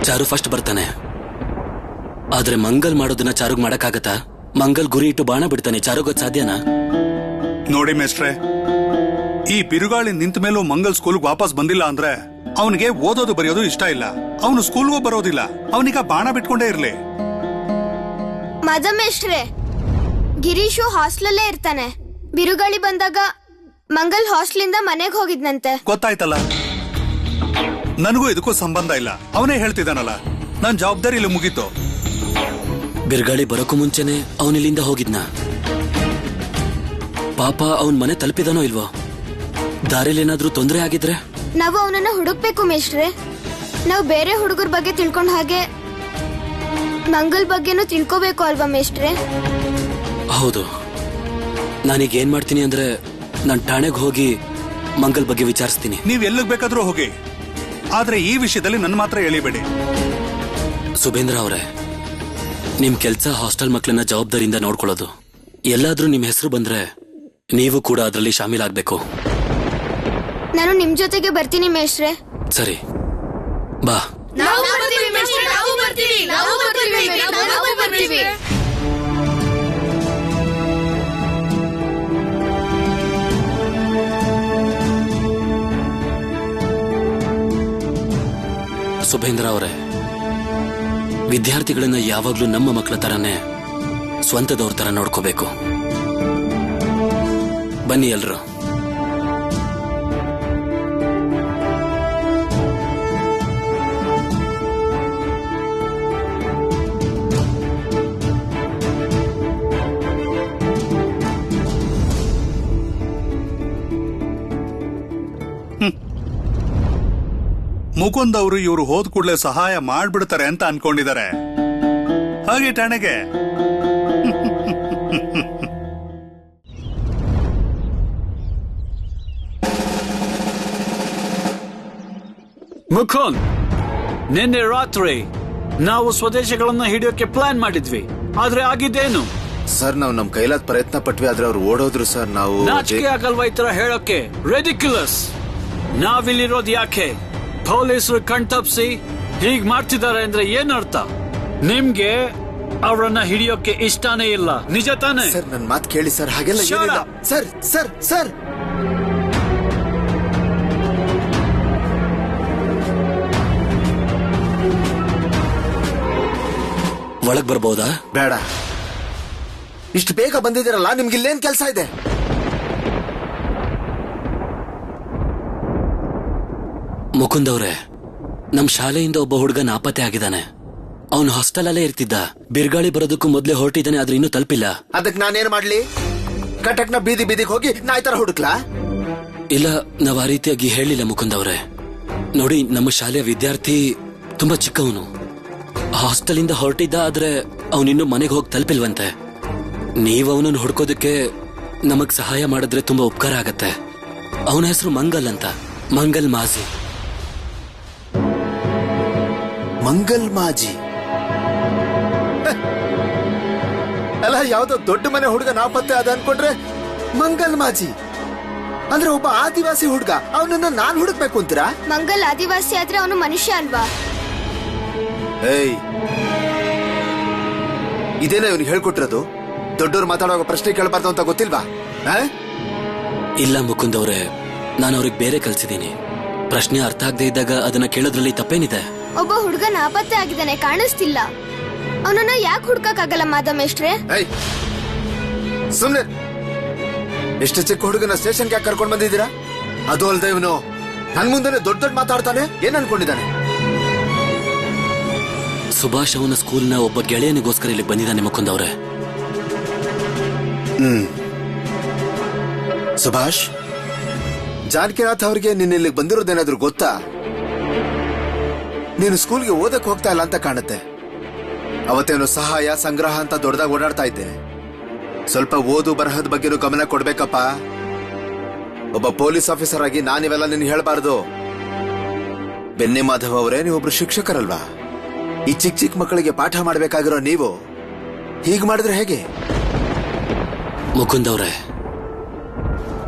ಚಾರು ಫಸ್ಟ್ ಬರ್ತಾನೆ. ಆದ್ರೆ ಮಂಗಲ್ ಮಾಡೋದನ್ನ ಚಾರುಗ್ ಮಾಡಕ್ಕಾಗತ್ತಾ? ಮಂಗಲ್ ಗುರಿ ಇಟ್ಟು ಬಾಣ ಬಿಡ್ತಾನೆ, ಚಾರುಗೋದ್ ಸಾಧ್ಯನಾ? ನೋಡಿ ಮೇಷ್ಟ್ರೆ, ಈ ಬಿರುಗಾಳಿ ನಿಂತ ಮೇಲೂ ಮಂಗಲ್ ಸ್ಕೂಲ್ಗೆ ವಾಪಸ್ ಬಂದಿಲ್ಲ ಅಂದ್ರೆ ಅವನಿಗೆ ಓದೋದು ಬರೆಯೋದು ಇಷ್ಟ ಇಲ್ಲ. ಅವನು ಸ್ಕೂಲ್ಗೂ ಬರೋದಿಲ್ಲ. ಅವನೀಗ ಬಾಣ ಬಿಟ್ಕೊಂಡೇ ಇರ್ಲಿ. ಮಾಧವ್ ಮೇಷ್ಟ್ರೆ, ಗಿರೀಶು ಹಾಸ್ಟೆಲಲ್ಲೇ ಇರ್ತಾನೆ. ಬಿರುಗಾಳಿ ಬಂದಾಗ ಮಂಗಲ್ ಹಾಸ್ಟೆಲಿಂದ ಮನೆಗೆ ಹೋಗಿದ್ನಂತೆ. ಗೊತ್ತಾಯ್ತಲ್ಲ. ನನಗೂ ಇದಕ್ಕೂ ಸಂಬಂಧ ಇಲ್ಲ. ಅವನೇ ಹೇಳ್ತಿದ್ದಾನಲ್ಲ, ನನ್ ಜವಾಬ್ದಾರಿ ಇಲ್ಲಿ ಮುಗೀತು. ಬಿರ್ಗಾಳಿ ಬರೋಕ್ಕೂ ಮುಂಚೆನೆ ಅವನಿಲ್ಲಿಂದ ಹೋಗಿದ್ನ. ಪಾಪ ಅವನ್ ಮನೆ ತಲುಪಿದಾನೋ ಇಲ್ವೋ? ದಾರಿಲಿ ಏನಾದ್ರೂ ತೊಂದರೆ ಆಗಿದ್ರೆ ನಾವು ಅವನನ್ನ ಹುಡುಕ್ಬೇಕು ಮೇಷ್ಟ್ರೆ. ನಾವು ಬೇರೆ ಹುಡುಗರ ಬಗ್ಗೆ ತಿಳ್ಕೊಂಡ ಹಾಗೆ ಮಂಗಲ್ ಬಗ್ಗೆನೂ ತಿಳ್ಕೋಬೇಕು ಅಲ್ವಾ ಮೇಷ್ಟ್ರೆ? ಹೌದು. ನಾನೀಗ ಏನ್ ಮಾಡ್ತೀನಿ ಅಂದ್ರೆ ನಾನ್ ಠಾಣೆಗೆ ಹೋಗಿ ಮಂಗಲ್ ಬಗ್ಗೆ ವಿಚಾರಿಸ್ತೀನಿ. ನೀವ್ ಎಲ್ಲಿಗ್ ಬೇಕಾದ್ರೂ ಹೋಗಿ, ಆದ್ರೆ ಈ ವಿಷಯದಲ್ಲಿ ನನ್ ಮಾತ್ರ ಎಳಿಬೇಡಿ. ಸುಬೇಂದ್ರ ಅವರೇ, ನಿಮ್ ಕೆಲ್ಸ ಹಾಸ್ಟೆಲ್ ಮಕ್ಕಳನ್ನ ಜವಾಬ್ದಾರಿಯಿಂದ ನೋಡ್ಕೊಳ್ಳೋದು. ಎಲ್ಲಾದ್ರೂ ನಿಮ್ ಹೆಸರು ಬಂದ್ರೆ ನೀವು ಕೂಡ ಅದರಲ್ಲಿ ಶಾಮೀಲಾಗ್ಬೇಕು. ನಾನು ನಿಮ್ ಜೊತೆಗೆ ಬರ್ತೀನಿ ಮೇಷ್ಟ್ರೆ. ಸರಿ, ಬಾ. ಸುಬೇಂದ್ರ ಅವರೇ, ವಿದ್ಯಾರ್ಥಿಗಳನ್ನ ಯಾವಾಗ್ಲೂ ನಮ್ಮ ಮಕ್ಕಳ ತರನೇ ಸ್ವಂತದವ್ರ ತರ ನೋಡ್ಕೋಬೇಕು. ಬನ್ನಿ ಎಲ್ರು. ಮುಕುಂದ್ ಅವರು ಇವರು ಹೋದ್ ಕೂಡಲೇ ಸಹಾಯ ಮಾಡ್ಬಿಡ್ತಾರೆ ಅಂತ ಅನ್ಕೊಂಡಿದ್ದಾರೆ. ಹಾಗೆ ಠಾಣೆಗೆ ಮುಕುಂದ್, ನಿನ್ನೆ ರಾತ್ರಿ ನಾವು ಸ್ವದೇಶಗಳನ್ನ ಹಿಡಿಯೋಕೆ ಪ್ಲಾನ್ ಮಾಡಿದ್ವಿ, ಆದ್ರೆ ಆಗಿದ್ದೇನು? ಸರ್, ನಾವು ನಮ್ ಕೈಲಾದ ಪ್ರಯತ್ನ ಪಟ್ವಿ, ಆದ್ರೆ ಅವ್ರು ಓಡೋದ್ರು ಸರ್. ನಾವು ನಾಚಿಕೆ ಆಗಲ್ವಾ ಈ ತರ ಹೇಳೋಕೆ? ರೆಡಿಕ್ಯುಲಸ್. ನಾವಿಲ್ಲಿರೋದು ಯಾಕೆ? ಪೊಲೀಸರು ಕಣ್ತಪ್ಸಿ ಹೀಗ್ ಮಾಡ್ತಿದ್ದಾರೆ ಅಂದ್ರೆ ಏನರ್ಥ? ನಿಮ್ಗೆ ಅವರನ್ನ ಹಿಡಿಯೋಕೆ ಇಷ್ಟಾನೇ ಇಲ್ಲ, ನಿಜ ತಾನೇ? ಸರ್, ನನ್ ಮಾತು ಕೇಳಿ ಸರ್, ಹಾಗೆಲ್ಲ ಏನಿಲ್ಲ. ಸರ್ ಸರ್ ಸರ್ ಒಳಗ್ ಬರ್ಬೋದಾ? ಬೇಡ. ಇಷ್ಟು ಬೇಗ ಬಂದಿದ್ದೀರಲ್ಲ, ನಿಮ್ಗೆ ಇಲ್ಲೇನ್ ಕೆಲಸ ಇದೆ? ಮುಕುಂದ್ ಅವ್ರೆ, ನಮ್ ಶಾಲೆಯಿಂದ ಒಬ್ಬ ಹುಡುಗ ನಾಪತ್ತೆ ಆಗಿದ್ದಾನೆ. ಅವನು ಹಾಸ್ಟೆಲ್ ಅಲ್ಲೇ ಇರ್ತಿದ್ದ. ಬಿರ್ಗಾಳಿ ಬರೋದಕ್ಕೂ ಮೊದ್ಲೇ ಹೊರಟಿದ್ದಾನೆ, ಆದ್ರೆ ಇನ್ನೂ ತಲುಪಿಲ್ಲ. ಅದಕ್ಕೆ ನಾನೇನ್ ಮಾಡ್ಲಿ? ಕಟಕ್ನ ಬೀದಿ ಬೀದಿಗೆ ಹೋಗಿ ನಾಯಿ ತರ ಹುಡುಕ್ಲಾ? ಇಲ್ಲ, ನಾವ್ ಆ ರೀತಿಯಾಗಿ ಹೇಳಿಲ್ಲ ಮುಕುಂದ್ ಅವ್ರೆ. ನೋಡಿ, ನಮ್ಮ ಶಾಲೆಯ ವಿದ್ಯಾರ್ಥಿ ತುಂಬಾ ಚಿಕ್ಕವನು. ಹಾಸ್ಟೆಲ್ ಇಂದ ಹೊರಟಿದ್ದ, ಆದ್ರೆ ಅವನಿನ್ನೂ ಮನೆಗೆ ಹೋಗಿ ತಲುಪಿಲ್ವಂತೆ. ನೀವ್ ಅವನನ್ನು ಹುಡ್ಕೋದಕ್ಕೆ ನಮಗ್ ಸಹಾಯ ಮಾಡಿದ್ರೆ ತುಂಬಾ ಉಪಕಾರ ಆಗತ್ತೆ. ಅವನ ಹೆಸರು ಮಂಗಲ್ ಅಂತ, ಮಂಗಲ್ ಮಾಜಿ. ಮಂಗಲ್ ಮಾಜಿ ಅಲ್ಲ, ಯಾವ್ದೋ ದೊಡ್ಡ ಮನೆ ಹುಡುಗ ನಾಪತ್ತೆ ಅದ ಅನ್ಕೊಂಡ್ರೆ ಮಂಗಲ್ ಮಾಜಿ ಅಂದ್ರೆ ಒಬ್ಬ ಆದಿವಾಸಿ ಹುಡುಗ. ಅವನನ್ನ ನಾನ್ ಹುಡುಕ್ಬೇಕು ಅಂತೀರಾ? ಮಂಗಲ್ ಆದಿವಾಸಿ ಆದ್ರೆ ಅವನು ಮನುಷ್ಯ ಅಲ್ವಾ? ಏಯ್, ಇದೇನ ಇವನಿಗೆ ಹೇಳ್ಕೊಟ್ಟಿರೋದು? ದೊಡ್ಡವ್ರು ಮಾತಾಡುವಾಗ ಪ್ರಶ್ನೆ ಕೇಳಬಾರ್ದು ಅಂತ ಗೊತ್ತಿಲ್ವಾ? ಇಲ್ಲ ಮುಕುಂದ್ ಅವ್ರೆ, ನಾನು ಅವ್ರಿಗೆ ಬೇರೆ ಕಲ್ಸಿದ್ದೀನಿ. ಪ್ರಶ್ನೆ ಅರ್ಥ ಆಗದೆ ಇದ್ದಾಗ ಅದನ್ನ ಕೇಳೋದ್ರಲ್ಲಿ ತಪ್ಪೇನಿದೆ? ಒಬ್ಬ ಹುಡುಗ ನಾಪತ್ತೆ ಆಗಿದ್ದಾನೆ, ಕಾಣಿಸ್ತಿಲ್ಲ. ಅವನನ್ನ ಯಾಕೆ ಹುಡ್ಕಕ್ಕಾಗಲ್ಲ ಮಾಧಮೇಶ್ರೆ? ಸುಮ್ನೆ. ಎಷ್ಟು ಚಿಕ್ಕ ಹುಡುಗನ ಸ್ಟೇಷನ್ಗೆ ಯಾಕೆ ಕರ್ಕೊಂಡ್ ಬಂದಿದ್ದೀರಾ? ಅದು ಅಲ್ದೆ ಇವನು ನನ್ ಮುಂದೆ ದೊಡ್ಡ ದೊಡ್ಡ ಮಾತಾಡ್ತಾನೆ. ಏನ್ ಅನ್ಕೊಂಡಿದ್ದಾನೆ? ಸುಭಾಷ್ ಅವನ ಸ್ಕೂಲ್ನ ಒಬ್ಬ ಗೆಳೆಯನಿಗೋಸ್ಕರ ಇಲ್ಲಿ ಬಂದಿದ್ದಾನೆ ಮುಕುಂದ್ ಅವ್ರೆ. ಸುಭಾಷ್, ಜಾನಕಿನಾಥ್ ಅವ್ರಿಗೆ ನಿನ್ನ ಇಲ್ಲಿಗೆ ಬಂದಿರೋದೇನಾದ್ರೂ ಗೊತ್ತಾ? ನೀನು ಸ್ಕೂಲ್ಗೆ ಓದಕ್ ಹೋಗ್ತಾ ಇಲ್ಲ ಅಂತ ಕಾಣುತ್ತೆ. ಅವತ್ತೇನು ಸಹಾಯ ಸಂಗ್ರಹ ಅಂತ ದೊಡ್ಡದಾಗಿ ಓಡಾಡ್ತಾ ಇದ್ದೆ. ಸ್ವಲ್ಪ ಓದು ಬರಹದ ಬಗ್ಗೆನೂ ಗಮನ ಕೊಡ್ಬೇಕಪ್ಪ. ಒಬ್ಬ ಪೊಲೀಸ್ ಆಫೀಸರ್ ಆಗಿ ನಾನಿವೆಲ್ಲ ನಿನ್ ಹೇಳ್ಬಾರ್ದು. ಬೆನ್ನಿ ಮಾಧವ್ ಅವರೇ, ನೀವೊಬ್ರು ಶಿಕ್ಷಕರಲ್ವಾ? ಈ ಚಿಕ್ಕ ಚಿಕ್ಕ ಮಕ್ಕಳಿಗೆ ಪಾಠ ಮಾಡ್ಬೇಕಾಗಿರೋ ನೀವು ಹೀಗ್ ಮಾಡಿದ್ರೆ ಹೇಗೆ? ಮುಕುಂದ್ ಅವ್ರೆ,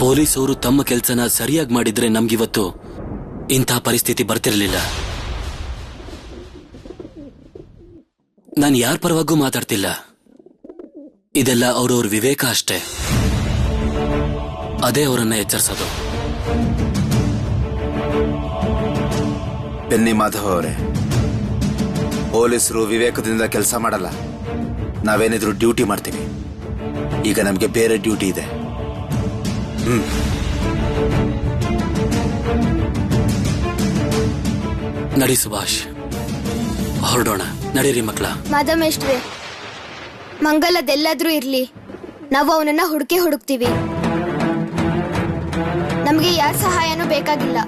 ಪೊಲೀಸ್ ಅವರು ತಮ್ಮ ಕೆಲಸನ ಸರಿಯಾಗಿ ಮಾಡಿದ್ರೆ ನಮ್ಗಿವತ್ತು ಇಂಥ ಪರಿಸ್ಥಿತಿ ಬರ್ತಿರ್ಲಿಲ್ಲ. ನಾನು ಯಾರ ಪರವಾಗೂ ಮಾತಾಡ್ತಿಲ್ಲ. ಇದೆಲ್ಲ ಅವ್ರವ್ರ ವಿವೇಕ ಅಷ್ಟೇ. ಅದೇ ಅವರನ್ನ ಎಚ್ಚರಿಸೋದು. ಬೆನ್ನಿ ಮಾಧವ್ ಅವರೇ, ಪೊಲೀಸರು ವಿವೇಕದಿಂದ ಕೆಲಸ ಮಾಡಲ್ಲ. ನಾವೇನಿದ್ರು ಡ್ಯೂಟಿ ಮಾಡ್ತೀವಿ. ಈಗ ನಮ್ಗೆ ಬೇರೆ ಡ್ಯೂಟಿ ಇದೆ. ನಡಿ ಸುಭಾಷ್, ಹೊರಡೋಣ. ನಡೀರಿ ಮಕ್ಕಳ. ಮಾಧಮೇಶ್ವ್ರೆ, ಮಂಗಲದೆಲ್ಲಾದ್ರೂ ಇರ್ಲಿ, ನಾವು ಅವನನ್ನ ಹುಡುಕ್ತೀವಿ. ನಮ್ಗೆ ಯಾರ ಸಹಾಯನೂ ಬೇಕಾಗಿಲ್ಲ.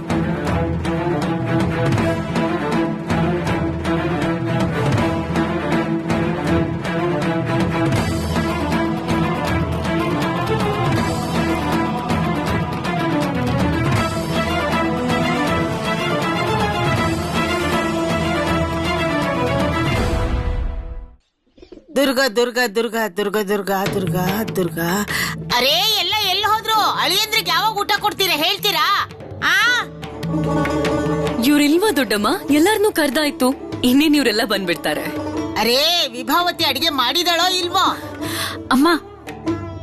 ದುರ್ಗಾ ದುರ್ಗಾ ದುರ್ಗಾ ದುರ್ಗಾ ದುರ್ಗಾ ದುರ್ಗಾ ದುರ್ಗಾ. ಅರೇ ಎಲ್ಲ ಹೋದ್ರು? ಅಳಿಯಂದ್ರಿಗೆ ಯಾವಾಗ ಊಟ ಕೊಡ್ತೀರಾ ಹೇಳ್ತೀರಾ? ಇವ್ರಿಲ್ವಾ ದೊಡ್ಡಮ್ಮ? ಎಲ್ಲಾರ್ನೂ ಕರ್ದಾಯ್ತು, ಇನ್ನೇನ್ ಇವ್ರೆಲ್ಲ ಬಂದ್ಬಿಡ್ತಾರೆ. ಅರೇ ವಿಭಾವತಿ ಅಡಿಗೆ ಮಾಡಿದಳೋ ಇಲ್ವೋ? ಅಮ್ಮ,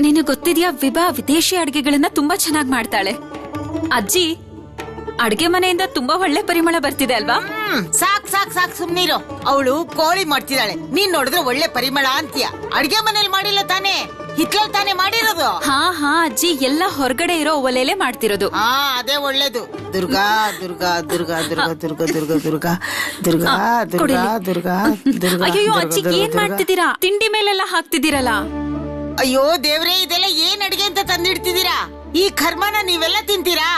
ನಿನಗೆ ಗೊತ್ತಿದ್ಯಾ, ವಿಭಾ ವಿದೇಶಿ ಅಡಿಗೆಗಳನ್ನ ತುಂಬಾ ಚೆನ್ನಾಗಿ ಮಾಡ್ತಾಳೆ. ಅಜ್ಜಿ, ಅಡ್ಗೆ ಮನೆಯಿಂದ ತುಂಬಾ ಒಳ್ಳೆ ಪರಿಮಳ ಬರ್ತಿದೆ ಅಲ್ವಾ? ಸಾಕ್ ಸುಮ್ನಿರು. ಅವಳು ಕೋಳಿ ಮಾಡ್ತಿದ್ದಾಳೆ, ನೀನ್ ನೋಡಿದ್ರೆ ಒಳ್ಳೆ ಪರಿಮಳ ಅಂತೀಯ. ಅಡ್ಗೆ ಮನೇಲಿ ಮಾಡಿಲ್ಲ ತಾನೇ, ಹಿಟ್ಲಲ್ಲಿ ತಾನೇ ಮಾಡಿರೋದು. ಹಾ ಅಜ್ಜಿ, ಎಲ್ಲ ಹೊರಗಡೆ ಇರೋ ಒಲೆಲೆ ಮಾಡ್ತಿರೋದು. ಅದೇ ಒಳ್ಳೇದು. ದುರ್ಗಾ ದುರ್ಗಾ ದುರ್ಗಾ ದುರ್ಗಾ ದುರ್ಗಾ ದುರ್ಗಾ ದುರ್ಗಾ ದುರ್ಗಾ ದುರ್ಗಾ ದುರ್ಗಾ ದುರ್ಗಾ. ಅಯ್ಯೋ ಅಜ್ಜಿ, ಏನ್ ಮಾಡ್ತಿದ್ದೀರಾ? ತಿಂಡಿ ಮೇಲೆಲ್ಲ ಹಾಕ್ತಿದ್ದೀರಲ್ಲ. ಅಯ್ಯೋ ದೇವ್ರೇ, ಇದೆಲ್ಲ ಏನ್ ಅಡ್ಗೆ ಅಂತ ತಂದಿಡ್ತಿದ್ದೀರಾ? ಈ ಕರ್ಮನ ನೀವೆಲ್ಲ ತಿಂತೀರಾ?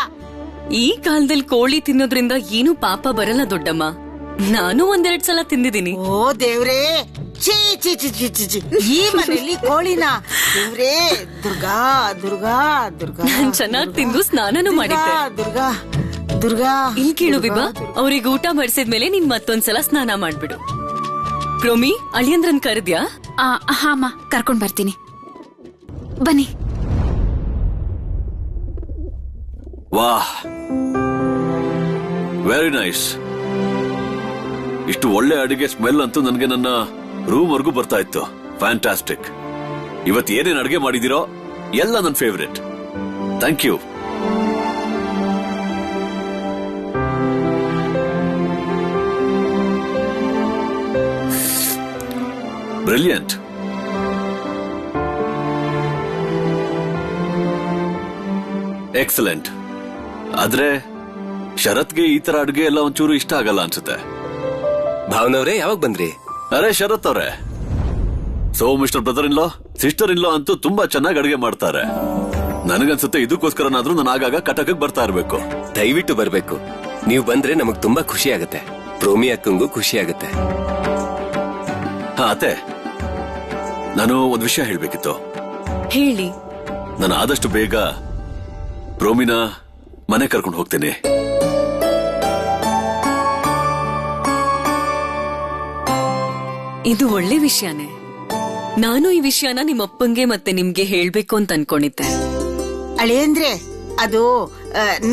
ಈ ಕಾಲದಲ್ಲಿ ಕೋಳಿ ತಿನ್ನೋದ್ರಿಂದ ಏನು ಪಾಪ ಬರಲ್ಲ ದೊಡ್ಡಮ್ಮ. ನಾನು ಒಂದೆರಡು ಸಲ ತಿಂದಿದ್ದೀನಿ. ಓ ದೇವ್ರೇ, ಚೀ ಚೀ ಚೀ ಚೀ ಚೀ ಚೀ. ಈ ಮನೆಯಲ್ಲಿ ಕೋಳಿನ? ದೇವ್ರೇ, ದುರ್ಗಾ ದುರ್ಗಾ ದುರ್ಗಾ. ನಾನ್ ಚೆನ್ನಾಗಿ ತಿಂದು ಸ್ನಾನನೂ ಮಾಡಿದ್ದೆ. ದುರ್ಗಾ ದುರ್ಗಾ. ಇಲ್ಲಿ ಕೇಳು ವಿಭಾ, ಅವ್ರಿಗೆ ಊಟ ಬಡಿಸಿದ್ಮೇಲೆ ನೀನ್ ಮತ್ತೊಂದ್ಸಲ ಸ್ನಾನ ಮಾಡ್ಬಿಡು. ಪ್ರೋಮಿ, ಅಳಿಯಂದ್ರನ್ ಕರೆದ್ಯಾ? ಹಾಮ, ಕರ್ಕೊಂಡ್ ಬರ್ತೀನಿ, ಬನ್ನಿ. ವಾಹ್, ವೆರಿ ನೈಸ್. ಇಷ್ಟು ಒಳ್ಳೆ ಅಡಿಗೆ ಸ್ಮೆಲ್ ಅಂತೂ ನನಗೆ ನನ್ನ ರೂಮ್ ವರ್ಗೂ ಬರ್ತಾ ಇತ್ತು. ಫ್ಯಾಂಟಾಸ್ಟಿಕ್. ಇವತ್ತು ಏನೇನ್ ಅಡಿಗೆ ಮಾಡಿದಿರೋ ಎಲ್ಲ ನನ್ನ favourite. Thank you. Brilliant. Excellent. ಆದ್ರೆ ಶರತ್ಗೆ ಈ ತರ ಅಡುಗೆ ಎಲ್ಲ ಒಂಚೂರು ಇಷ್ಟ ಆಗಲ್ಲ ಅನ್ಸುತ್ತೆ. ಭಾವನವ್ರೆ, ಯಾವಾಗ ಬಂದ್ರಿ? ಅರೆ ಶರತ್ ಅವ್ರೆ, so mister brother in law, sister in law ಅಂತೂ ತುಂಬಾ ಚೆನ್ನಾಗಿ ಅಡುಗೆ ಮಾಡ್ತಾರೆ. ನನಗನ್ಸುತ್ತೆ ಇದಕ್ಕೋಸ್ಕರನಾದ್ರೂ ನಾನು ಆಗಾಗ ಕಟಕಕ್ಕೆ ಬರ್ತಾ ಇರ್ಬೇಕು. ದಯವಿಟ್ಟು ಬರ್ಬೇಕು. ನೀವು ಬಂದ್ರೆ ನಮಗ್ ತುಂಬಾ ಖುಷಿ ಆಗುತ್ತೆ. ಪ್ರೋಮಿ ಅಕ್ಕಂಗೂ ಖುಷಿ ಆಗುತ್ತೆ. ಹಾ ಅತ್ತೆ, ನಾನು ಒಂದ್ ವಿಷಯ ಹೇಳ್ಬೇಕಿತ್ತು. ಹೇಳಿ. ನಾನು ಆದಷ್ಟು ಬೇಗ ಪ್ರೋಮಿನ ಮನೆ ಕರ್ಕೊಂಡು ಹೋಗ್ತೇನೆ. ಇದು ಒಳ್ಳೆ ವಿಷಯನೇ. ನಾನು ಈ ವಿಷಯನ ನಿಮ್ಮಪ್ಪಂಗೆ ಮತ್ತೆ ನಿಮ್ಗೆ ಹೇಳ್ಬೇಕು ಅಂತ ಅನ್ಕೊಂಡಿದ್ದೆ. ಅಳಿಯಂದ್ರೆ, ಅದು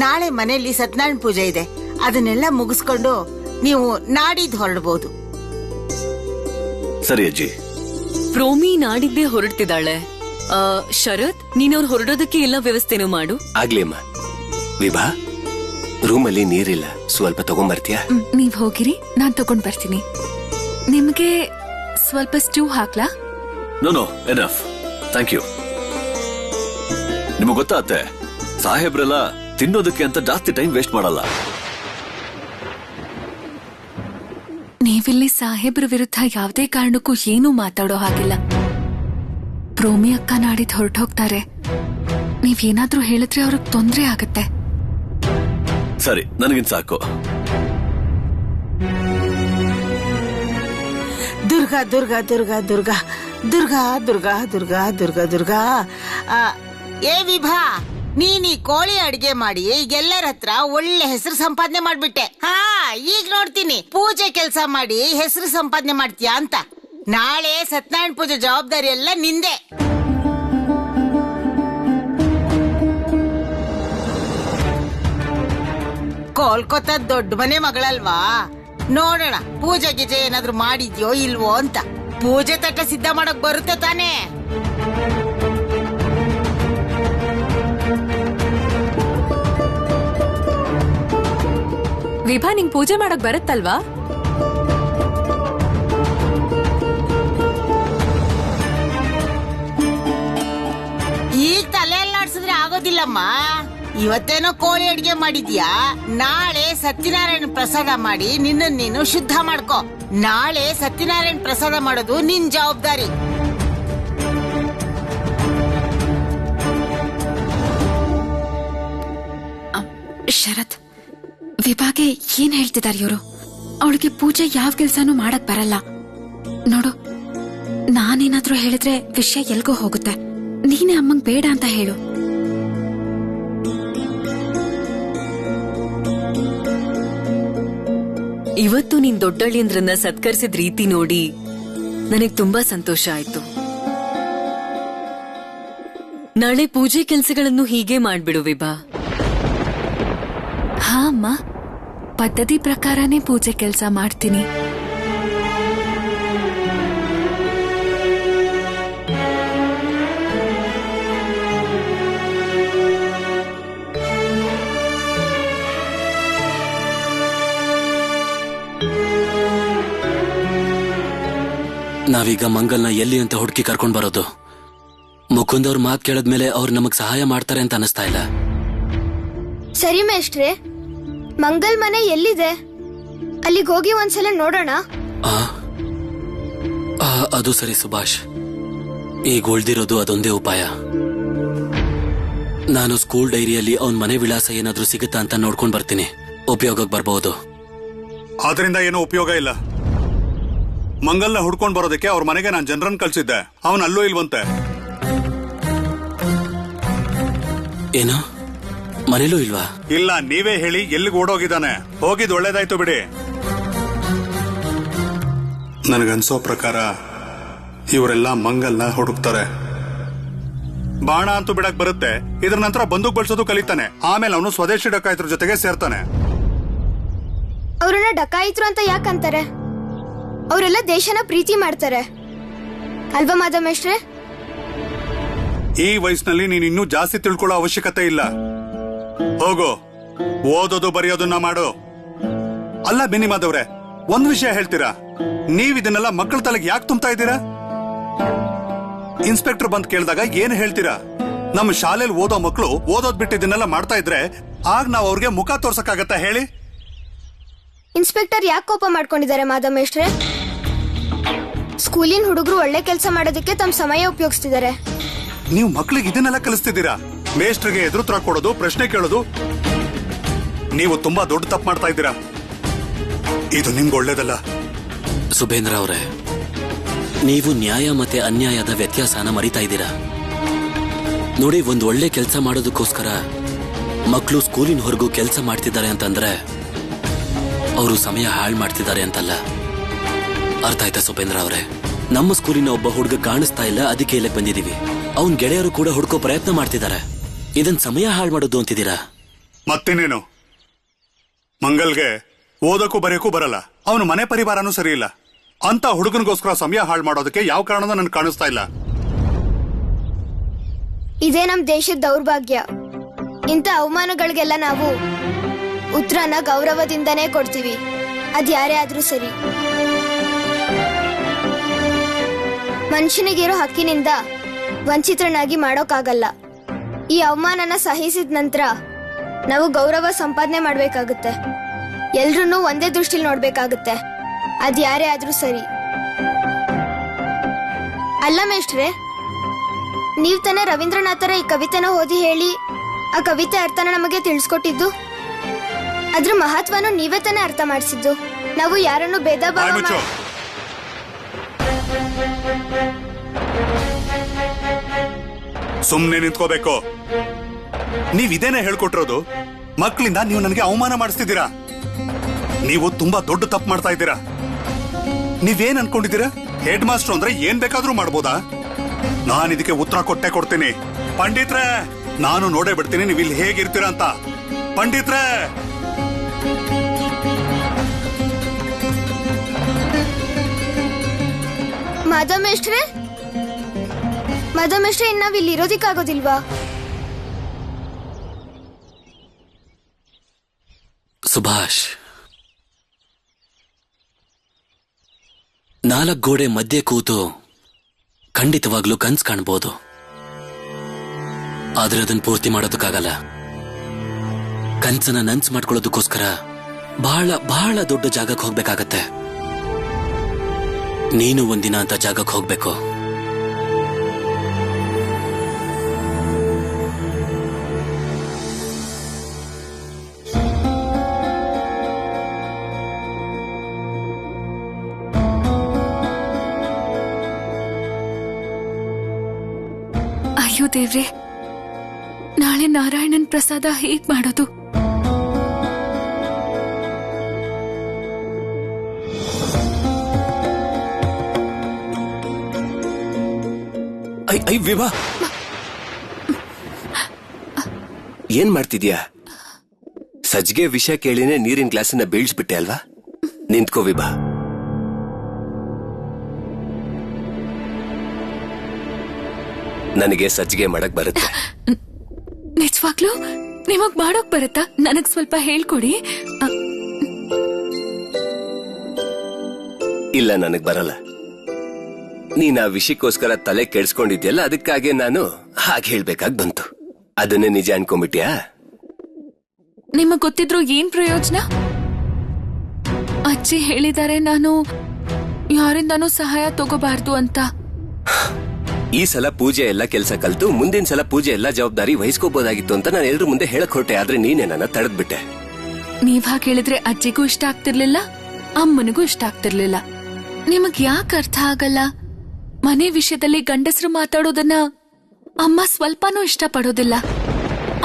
ನಾಳೆ ಮನೆಯಲ್ಲಿ ಸತ್ಯನಾರಾಯಣ ಪೂಜೆ ಇದೆ. ಅದನ್ನೆಲ್ಲ ಮುಗಿಸ್ಕೊಂಡು ನೀವು ನಾಡಿದ್ದು ಹೊರಡಬಹುದು. ಸರಿ ಅಜ್ಜಿ. ಪ್ರೋಮಿ ನಾಡಿದ್ದೇ ಹೊರಡ್ತಿದ್ದಾಳೆ. ಶರತ್, ನೀನವ್ರು ಹೊರಡೋದಕ್ಕೆ ಎಲ್ಲ ವ್ಯವಸ್ಥೆನೂ ಮಾಡು. ಆಗ್ಲಿ ಅಮ್ಮ. ವಿಭಾ, ರೂಮಲ್ಲಿ ನೀರಿಲ್ಲ, ಸ್ವಲ್ಪ ತಗೊಂಡ್ಬರ್ತೀಯಾ? ನೀವ್ ಹೋಗಿರಿ, ನಾನ್ ತಗೊಂಡ್ ಬರ್ತೀನಿ. ನಿಮ್ಗೆ ಸ್ವಲ್ಪ ಸ್ಟೂ ಹಾಕ್ಲಾ? No enough, thank you. ನಿಮಗೆ ಗೊತ್ತಾತ್ತೆ, ಸಾಹೇಬ್ರೆಲ್ಲ ತಿನ್ನೋದಕ್ಕೆ ಅಂತ ಜಾಸ್ತಿ ಟೈಮ್ ವೇಸ್ಟ್ ಮಾಡಲ್ಲ. ನೀವಿಲ್ಲಿ ಸಾಹೇಬ್ರ ವಿರುದ್ಧ ಯಾವುದೇ ಕಾರಣಕ್ಕೂ ಏನೂ ಮಾತಾಡೋ ಹಾಗಿಲ್ಲ. ಪ್ರೋಮಿ ಅಕ್ಕ ನಾಡಿದ್ದು ಹೊರಟೋಗ್ತಾರೆ. ನೀವೇನಾದ್ರೂ ಹೇಳಿದ್ರೆ ಅವ್ರಿಗೆ ತೊಂದ್ರೆ ಆಗತ್ತೆ. ಸರಿ, ನನಗಿನ್ ಸಾಕು. ದುರ್ಗಾ ದುರ್ಗಾ ದುರ್ಗಾ ದುರ್ಗಾ ದುರ್ಗಾ ದುರ್ಗಾ ದುರ್ಗಾ ದುರ್ಗಾ ದುರ್ಗಾ. ಏ ವಿಭಾ, ನೀನ್ ಈ ಕೋಳಿ ಅಡ್ಗೆ ಮಾಡಿ ಎಲ್ಲರ ಹತ್ರ ಒಳ್ಳೆ ಹೆಸರು ಸಂಪಾದನೆ ಮಾಡ್ಬಿಟ್ಟೆ. ಈಗ ನೋಡ್ತೀನಿ ಪೂಜೆ ಕೆಲಸ ಮಾಡಿ ಹೆಸರು ಸಂಪಾದನೆ ಮಾಡ್ತೀಯಾ ಅಂತ. ನಾಳೆ ಸತ್ಯನಾರಾಯಣ ಪೂಜೆ ಜವಾಬ್ದಾರಿ ಎಲ್ಲ ನಿಂದೆ. ಕೋಲ್ಕತ್ತಾ ದೊಡ್ಡ ಮನೆ ಮಗಳಲ್ವಾ, ನೋಡೋಣ ಪೂಜೆ ಗೀಜೆ ಏನಾದ್ರು ಮಾಡಿದ್ಯೋ ಇಲ್ವೋ ಅಂತ. ಪೂಜೆ ತಟ್ಟ ಸಿದ್ಧ ಮಾಡಕ್ ಬರುತ್ತೆ ತಾನೇ? ವಿಭಾ, ನಿಂಗ್ ಪೂಜೆ ಮಾಡಕ್ ಬರುತ್ತಲ್ವಾ? ಈಗ ತಲೆ ಅಲ್ಲಾಡ್ಸಿದ್ರೆ ಆಗೋದಿಲ್ಲಮ್ಮ. ಇವತ್ತೇನೋ ಕೋಳಿ ಅಡಿಗೆ ಮಾಡಿದ್ಯಾ, ನಾಳೆ ಸತ್ಯನಾರಾಯಣ ಪ್ರಸಾದ ಮಾಡಿ ನಿನ್ನ ನೀನು ಶುದ್ಧ ಮಾಡ್ಕೋ. ನಾಳೆ ಸತ್ಯನಾರಾಯಣ ಪ್ರಸಾದ ಮಾಡೋದು ನಿನ್ ಜವಾಬ್ದಾರಿ. ಶರತ್, ವಿಭಾಗೆ ಏನ್ ಹೇಳ್ತಿದಾರೆ ಇವರು? ಅವಳಿಗೆ ಪೂಜೆ ಯಾವ ಕೆಲ್ಸಾನು ಮಾಡಕ್ ಬರಲ್ಲ ನೋಡು. ನಾನೇನಾದ್ರೂ ಹೇಳಿದ್ರೆ ವಿಷಯ ಎಲ್ಗೋ ಹೋಗುತ್ತೆ. ನೀನೇ ಅಮ್ಮಂಗ್ ಬೇಡ ಅಂತ ಹೇಳು. ಇವತ್ತು ನೀನ್ ದೊಡ್ಡಳ್ಳಿಯಂದ್ರನ್ನ ಸತ್ಕರಿಸಿದ ರೀತಿ ನೋಡಿ ನನಗ್ ತುಂಬಾ ಸಂತೋಷ ಆಯ್ತು. ನಾಳೆ ಪೂಜೆ ಕೆಲ್ಸಗಳನ್ನು ಹೀಗೆ ಮಾಡ್ಬಿಡು ವಿಭಾ. ಹಾ ಅಮ್ಮ, ಪದ್ಧತಿ ಪ್ರಕಾರನೇ ಪೂಜೆ ಕೆಲಸ ಮಾಡ್ತೀನಿ. ನಾವೀಗ ಮಂಗಲ್ನ ಎಲ್ಲಿ ಅಂತ ಹುಡುಕಿ ಕರ್ಕೊಂಡ್ ಬರೋದು? ಮುಕುಂದ್ ಅವ್ರ ಮಾತು ಕೇಳದ್ಮೇಲೆ ಅವ್ರು ನಮಗ್ ಸಹಾಯ ಮಾಡ್ತಾರೆ ಅಂತ ಅನಿಸ್ತಾ ಇಲ್ಲ. ಸರಿ ಮೇಷ್ಟ್ರೆ, ಮಂಗಲ್ ಮನೆ ಎಲ್ಲಿದೆ? ಅಲ್ಲಿಗೆ ಹೋಗಿ ಒಂದ್ಸಲ ನೋಡೋಣ. ಅದು ಸರಿ ಸುಭಾಷ್, ಈಗ ಉಳ್ದಿರೋದು ಅದೊಂದೇ ಉಪಾಯ. ನಾನು ಸ್ಕೂಲ್ ಡೈರಿಯಲ್ಲಿ ಅವನ್ ಮನೆ ವಿಳಾಸ ಏನಾದ್ರೂ ಸಿಗುತ್ತಾ ಅಂತ ನೋಡ್ಕೊಂಡ್ ಬರ್ತೀನಿ. ಉಪಯೋಗಕ್ಕೆ ಬರ್ಬಹುದು. ಅದರಿಂದ ಏನೂ ಉಪಯೋಗ ಇಲ್ಲ. ಮಂಗಲ್ನ ಹುಡ್ಕೊಂಡ್ ಬರೋದಕ್ಕೆ ಅವ್ರ ಮನೆಗೆ ನಾನು ಜನರನ್ನ ಕಳ್ಸಿದ್ದೆ. ಅವನ್ ಅಲ್ಲೂ ಇಲ್ವಂತೆ. ಏನು, ಮನೇಲೂ ಇಲ್ವಾ? ಇಲ್ಲ, ನೀವೇ ಹೇಳಿ ಎಲ್ಲಿಗೆ ಓಡೋಗಿದ್ದಾನೆ. ಹೋಗಿದ್ ಒಳ್ಳೇದಾಯ್ತು ಬಿಡಿ. ನನಗನ್ಸೋ ಪ್ರಕಾರ ಇವರೆಲ್ಲ ಮಂಗಲ್ನ ಹುಡುಕ್ತಾರೆ. ಬಾಣ ಅಂತೂ ಬಿಡಕ್ ಬರುತ್ತೆ, ಇದ್ರ ನಂತರ ಬಂದೂಕ್ ಬಳಸೋದು ಕಲಿತಾನೆ. ಆಮೇಲೆ ಅವನು ಸ್ವದೇಶಿ ಡಕಾಯಿತರ ಜೊತೆಗೆ ಸೇರ್ತಾನೆ. ಅವ್ರನ್ನ ಡಕಾಯಿತ್ರು ಅಂತ ಯಾಕಂತಾರೆ? ಅವರೆಲ್ಲ ದೇಶನ ಪ್ರೀತಿ ಮಾಡ್ತಾರೆ ಅಲ್ವಾ ಮಾಧವೇಶ್ರೆ? ಈ ವಯಸ್ಸಿನಲ್ಲಿ ನೀನ್ ಇನ್ನೂ ಜಾಸ್ತಿ ತಿಳ್ಕೊಳ್ಳೋ ಅವಶ್ಯಕತೆ ಇಲ್ಲ. ಹೋಗು, ಓದೋದು ಬರೆಯೋದನ್ನ ಮಾಡು. ಅಲ್ಲ ಬೆನ್ನಿಮಾದವ್ರೆ, ಒಂದ್ ವಿಷಯ ಹೇಳ್ತೀರಾ? ನೀವ್ ಇದನ್ನೆಲ್ಲ ಮಕ್ಕಳ ತಲೆಗೆ ಯಾಕೆ ತುಂಬ್ತಾ ಇದ್ದೀರಾ? ಇನ್ಸ್ಪೆಕ್ಟರ್ ಬಂದ್ ಕೇಳಿದಾಗ ಏನ್ ಹೇಳ್ತೀರಾ? ನಮ್ಮ ಶಾಲೆಯಲ್ಲಿ ಓದೋ ಮಕ್ಕಳು ಓದೋದ್ ಬಿಟ್ಟು ಇದನ್ನೆಲ್ಲ ಮಾಡ್ತಾ ಇದ್ರೆ ಆಗ ನಾವ್ ಅವ್ರಿಗೆ ಮುಖ ತೋರ್ಸಕ್ಕಾಗತ್ತಾ ಹೇಳಿ? ಇನ್ಸ್ಪೆಕ್ಟರ್ ಯಾಕೆ ಕೋಪ ಮಾಡ್ಕೊಂಡಿದ್ದಾರೆ ಮಾಧವೇಶ್ರೆ? ಸ್ಕೂಲಿನ ಹುಡುಗರು ಒಳ್ಳೆ ಕೆಲಸ ಮಾಡೋದಕ್ಕೆ ತಮ್ಮ ಸಮಯ ಉಪಯೋಗಿಸ್ತಿದ್ದಾರೆ. ನೀವು ಮಕ್ಕಳಿಗೆ ಇದನ್ನೆಲ್ಲ ಕಲಿಸ್ತಿದ್ದೀರಾ? ಮೇಸ್ಟ್ರಿಗೆ ಎದುರುತ್ರ ಕೊಡೋದು, ಪ್ರಶ್ನೆ ಕೇಳೋದು. ನೀವು ತುಂಬಾ ದೊಡ್ಡ ತಪ್ಪು ಮಾಡ್ತಾ ಇದ್ದೀರಾ. ಇದು ನಿಮ್ಗೆ ಒಳ್ಳೇದಲ್ಲ. ಸುಬೇಂದ್ರ ಅವರೇ, ನೀವು ನ್ಯಾಯ ಮತ್ತೆ ಅನ್ಯಾಯದ ವ್ಯತ್ಯಾಸನ ಮರಿತಾ ಇದ್ದೀರಾ. ನೋಡಿ, ಒಂದು ಒಳ್ಳೆ ಕೆಲಸ ಮಾಡೋದಕ್ಕೋಸ್ಕರ ಮಕ್ಕಳು ಸ್ಕೂಲಿನ ಹೊರಗೂ ಕೆಲಸ ಮಾಡ್ತಿದ್ದಾರೆ ಅಂತಂದ್ರೆ ಅವರು ಸಮಯ ಹಾಳು ಮಾಡ್ತಿದ್ದಾರೆ ಅಂತಲ್ಲ. ಅರ್ಥ ಆಯ್ತಾ ಸುಬೇಂದ್ರ ಅವರೇ? ನಮ್ಮ ಸ್ಕೂಲಿನ ಒಬ್ಬ ಹುಡುಗ ಕಾಣಿಸ್ತಾ ಇಲ್ಲ, ಅದಕ್ಕೆ ಇಲ್ಲಿಗೆ ಬಂದಿದೀವಿ. ಅವನ್ ಗೆಳೆಯರು ಕೂಡ ಹುಡ್ಕೋ ಪ್ರಯತ್ನ ಮಾಡ್ತಿದ್ದಾರೆ. ಇದನ್ ಸಮಯ ಹಾಳು ಮಾಡೋದು ಅಂತಿದ್ದೀರಾ? ಮತ್ತೇನೇನು? ಮಂಗಲ್ಗೆ ಓದಕ್ಕೂ ಬರೆಯಕ್ಕೂ ಬರಲ್ಲ, ಅವನು ಮನೆ ಪರಿವಾರನೂ ಸರಿ ಇಲ್ಲ. ಅಂತ ಹುಡುಗನಿಗೋಸ್ಕರ ಸಮಯ ಹಾಳು ಮಾಡೋದಕ್ಕೆ ಯಾವ ಕಾರಣನೂ ನನ್ಗೆ ಕಾಣಿಸ್ತಾ ಇಲ್ಲ. ಇದೇ ನಮ್ ದೇಶದ ದೌರ್ಭಾಗ್ಯ. ಇಂಥ ಅವಮಾನಗಳಿಗೆಲ್ಲ ನಾವು ಉತ್ತರನ ಗೌರವದಿಂದನೇ ಕೊಡ್ತೀವಿ, ಅದ್ಯಾರೇ ಆದ್ರೂ ಸರಿ. ಮನುಷ್ಯನಿಗಿರೋ ಹಕ್ಕಿನಿಂದ ವಂಚಿತನಾಗಿ ಮಾಡೋಕ್ಕಾಗಲ್ಲ. ಈ ಅವಮಾನನ ಸಹಿಸಿದ ನಂತರ ನಾವು ಗೌರವ ಸಂಪಾದನೆ ಮಾಡ್ಬೇಕಾಗುತ್ತೆ. ಎಲ್ರನ್ನೂ ಒಂದೇ ದೃಷ್ಟಿಲಿ ನೋಡ್ಬೇಕಾಗುತ್ತೆ, ಅದ್ಯಾರೇ ಆದ್ರೂ ಸರಿ. ಅಲ್ಲ ಮೇಷ್ಟ್ರೆ, ನೀವ್ ತಾನೇ ರವೀಂದ್ರನಾಥರ ಈ ಕವಿತೆನ ಓದಿ ಹೇಳಿ ಆ ಕವಿತೆ ಅರ್ಥನ ನಮಗೆ ತಿಳಿಸ್ಕೊಟ್ಟಿದ್ದು. ಅದ್ರ ಮಹತ್ವನು ನೀವೇ ತಾನೇ ಅರ್ಥ ಮಾಡಿಸಿದ್ದು. ನಾವು ಯಾರನ್ನು ಭೇದ ಭಾವ ಸುಮ್ನೆ ನಿಂತ್ಕೋಬೇಕು. ನೀವ್ ಇದೇನೆ ಹೇಳ್ಕೊಟ್ಟಿರೋದು. ಮಕ್ಕಳಿಂದ ನೀವು ನನಗೆ ಅವಮಾನ ಮಾಡಿಸ್ತಿದ್ದೀರಾ. ನೀವು ತುಂಬಾ ದೊಡ್ಡ ತಪ್ಪು ಮಾಡ್ತಾ ಇದ್ದೀರಾ. ನೀವೇನ್ ಅನ್ಕೊಂಡಿದ್ದೀರಾ? ಹೆಡ್ ಮಾಸ್ಟರ್ ಅಂದ್ರೆ ಏನ್ ಬೇಕಾದ್ರೂ ಮಾಡ್ಬೋದಾ? ನಾನು ಇದಕ್ಕೆ ಉತ್ತರ ಕೊಟ್ಟೆ ಕೊಡ್ತೀನಿ. ಪಂಡಿತ್ರೆ, ನಾನು ನೋಡೇ ಬಿಡ್ತೀನಿ ನೀವು ಇಲ್ಲಿ ಹೇಗಿರ್ತೀರಾ ಅಂತ. ಪಂಡಿತ್ರೆ, ಮಾಧವೇಶ್ರೆ, ಮಾಧವೇಶ್ರೆ, ಇನ್ನು ನಾವ್ ಇಲ್ಲಿ ಇರೋದಿಕ್ಕಾಗೋದಿಲ್ವಾ? ಸುಭಾಷ್, 4 ಗೋಡೆ ಮಧ್ಯೆ ಕೂತು ಖಂಡಿತವಾಗ್ಲೂ ಕನ್ಸ್ ಕಾಣ್ಬೋದು, ಆದ್ರೆ ಅದನ್ನ ಪೂರ್ತಿ ಮಾಡೋದಕ್ಕಾಗಲ್ಲ. ಕನ್ಸನ್ನ ನನ್ಸ್ ಮಾಡ್ಕೊಳ್ಳೋದಕ್ಕೋಸ್ಕರ ಬಹಳ ಬಹಳ ದೊಡ್ಡ ಜಾಗಕ್ಕೆ ಹೋಗ್ಬೇಕಾಗತ್ತೆ. ನೀನು ಒಂದಿನ ಅಂತ ಜಾಗಕ್ಕೆ ಹೋಗ್ಬೇಕು. ಅಯ್ಯೋ ದೇವ್ರೆ, ನಾಳೆ ನಾರಾಯಣನ್ ಪ್ರಸಾದ ಹೇಗ್ ಮಾಡೋದು? ವಿಭಾ, ಏನ್ ಮಾಡ್ತಿದ್ಯಾ? ಸಜ್ಜಿಗೆ ವಿಷಯ ಕೇಳಿನೇ ನೀರಿನ ಗ್ಲಾಸನ್ನ ಬೀಳ್ಸ್ಬಿಟ್ಟೆ ಅಲ್ವಾ? ನಿಂತ್ಕೋ ವಿಭಾ. ನನಗೆ ಸಜ್ಜಿಗೆ ಮಾಡಕ್ ಬರುತ್ತೆ. ನಿಜವಾಗ್ಲೂ ನಿಮಗ್ ಮಾಡೋಕ್ ಬರುತ್ತಾ? ನನಗ್ ಸ್ವಲ್ಪ ಹೇಳ್ಕೊಡಿ. ಇಲ್ಲ, ನನಗ್ ಬರಲ್ಲ. ನೀನ್ ಆ ವಿಷಯಕ್ಕೋಸ್ಕರ ತಲೆ ಕೆಡ್ಸ್ಕೊಂಡಿದ್ಯಲ್ಲ, ಅದಕ್ಕಾಗಿ ನಾನು ಹಾಗೆ ಹೇಳ್ಬೇಕಾಗ್ ಬಂತು. ಅದನ್ನೇ ನಿಜ ಅನ್ಕೊಂಡ್ಬಿಟ್ಯಾ? ನಿಮಗ್ ಗೊತ್ತಿದ್ರು ಏನ್ ಪ್ರಯೋಜನ? ಅಜ್ಜಿ ಹೇಳಿದ್ದಾರೆ ನಾನು ಯಾರಿಂದಾನೂ ಸಹಾಯ ತಗೋಬಾರ್ದು ಅಂತ. ಈ ಸಲ ಪೂಜೆ ಎಲ್ಲ ಕೆಲಸ ಕಲ್ತು ಮುಂದಿನ ಸಲ ಪೂಜೆ ಎಲ್ಲ ಜವಾಬ್ದಾರಿ ವಹಿಸ್ಕೋಬಹುದಾಗಿತ್ತು ಅಂತ ನಾನು ಎಲ್ರ ಮುಂದೆ ಹೇಳಕ್ ಹೊರಟೆ. ಆದ್ರೆ ನೀನೇ ನನ್ನ ತಡೆದ್ಬಿಟ್ಟೆ. ನೀವ್ ಹಾಗೆ ಹೇಳಿದ್ರೆ ಅಜ್ಜಿಗೂ ಇಷ್ಟ ಆಗ್ತಿರ್ಲಿಲ್ಲ, ಅಮ್ಮನಿಗೂ ಇಷ್ಟ ಆಗ್ತಿರ್ಲಿಲ್ಲ. ನಿಮಗ್ ಯಾಕೆ ಅರ್ಥ ಆಗಲ್ಲ? ಮನೆ ವಿಷಯದಲ್ಲಿ ಗಂಡಸರು ಮಾತಾಡೋದನ್ನ ಅಮ್ಮ ಸ್ವಲ್ಪನೂ ಇಷ್ಟ ಪಡೋದಿಲ್ಲ.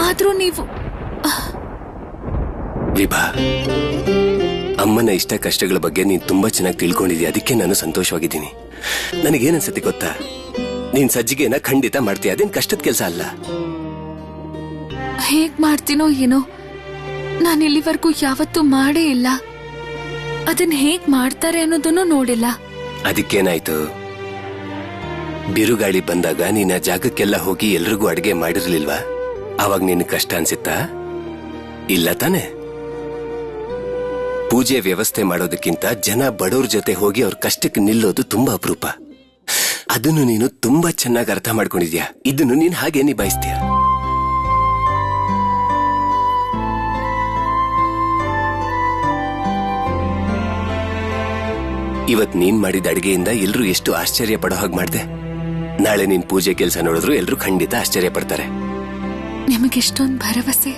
ಆದ್ರೂ ನೀವು ವಿಭಾ, ಅಮ್ಮನ ಇಷ್ಟ ಕಷ್ಟಗಳ ಬಗ್ಗೆ ನೀನ್ ತುಂಬಾ ಚೆನ್ನಾಗಿ ತಿಳ್ಕೊಂಡಿದ್ಯಾ. ಅದಕ್ಕೆ ನಾನು ಸಂತೋಷವಾಗಿದ್ದೀನಿ. ನನಗೇನನ್ಸತಿ ಗೊತ್ತಾ? ನೀನ್ ಸಜ್ಜಿಗೆನ ಖಂಡಿತ ಮಾಡ್ತೀಯ. ಅದೇನ್ ಕಷ್ಟದ ಕೆಲಸ ಅಲ್ಲ. ಹೇಗ್ ಮಾಡ್ತೀನೋ ಏನೋ, ನಾನು ಇಲ್ಲಿವರೆಗೂ ಯಾವತ್ತೂ ಮಾಡೇ ಇಲ್ಲ. ಅದನ್ನ ಹೇಗ್ ಮಾಡ್ತಾರೆ ಅನ್ನೋದನ್ನು ನೋಡಿಲ್ಲ. ಅದಕ್ಕೇನಾಯ್ತು? ಬಿರುಗಾಳಿ ಬಂದಾಗ ನೀನ್ ಆ ಜಾಗಕ್ಕೆಲ್ಲ ಹೋಗಿ ಎಲ್ರಿಗೂ ಅಡ್ಗೆ ಮಾಡಿರ್ಲಿಲ್ವಾ? ಅವಾಗ ನಿನ್ ಕಷ್ಟ ಅನ್ಸಿತ್ತಾ? ಇಲ್ಲ ತಾನೆ? ಪೂಜೆ ವ್ಯವಸ್ಥೆ ಮಾಡೋದಕ್ಕಿಂತ ಜನ ಬಡವ್ರ ಜೊತೆ ಹೋಗಿ ಅವ್ರ ಕಷ್ಟಕ್ಕೆ ನಿಲ್ಲೋದು ತುಂಬಾ ಅಪರೂಪ. ಅದನ್ನು ನೀನು ತುಂಬಾ ಚೆನ್ನಾಗಿ ಅರ್ಥ ಮಾಡ್ಕೊಂಡಿದ್ಯಾ. ಇದನ್ನು ನೀನ್ ಹಾಗೆ ನಿಭಾಯಿಸ್ತೀಯ. ಇವತ್ ನೀನ್ ಮಾಡಿದ ಅಡಿಗೆಯಿಂದ ಎಲ್ರು ಎಷ್ಟು ಆಶ್ಚರ್ಯ ಪಡೋ ಹಾಗೆ ಮಾಡ್ದೆ. ನಾಳೆ ನೀನ್ ಪೂಜೆ ಕೆಲಸ ನೋಡಿದ್ರು ಎಲ್ರು ಖಂಡಿತ ಆಶ್ಚರ್ಯ ಪಡ್ತಾರೆ. ನಿಮಗೆಷ್ಟೊಂದು ಭರವಸೆ,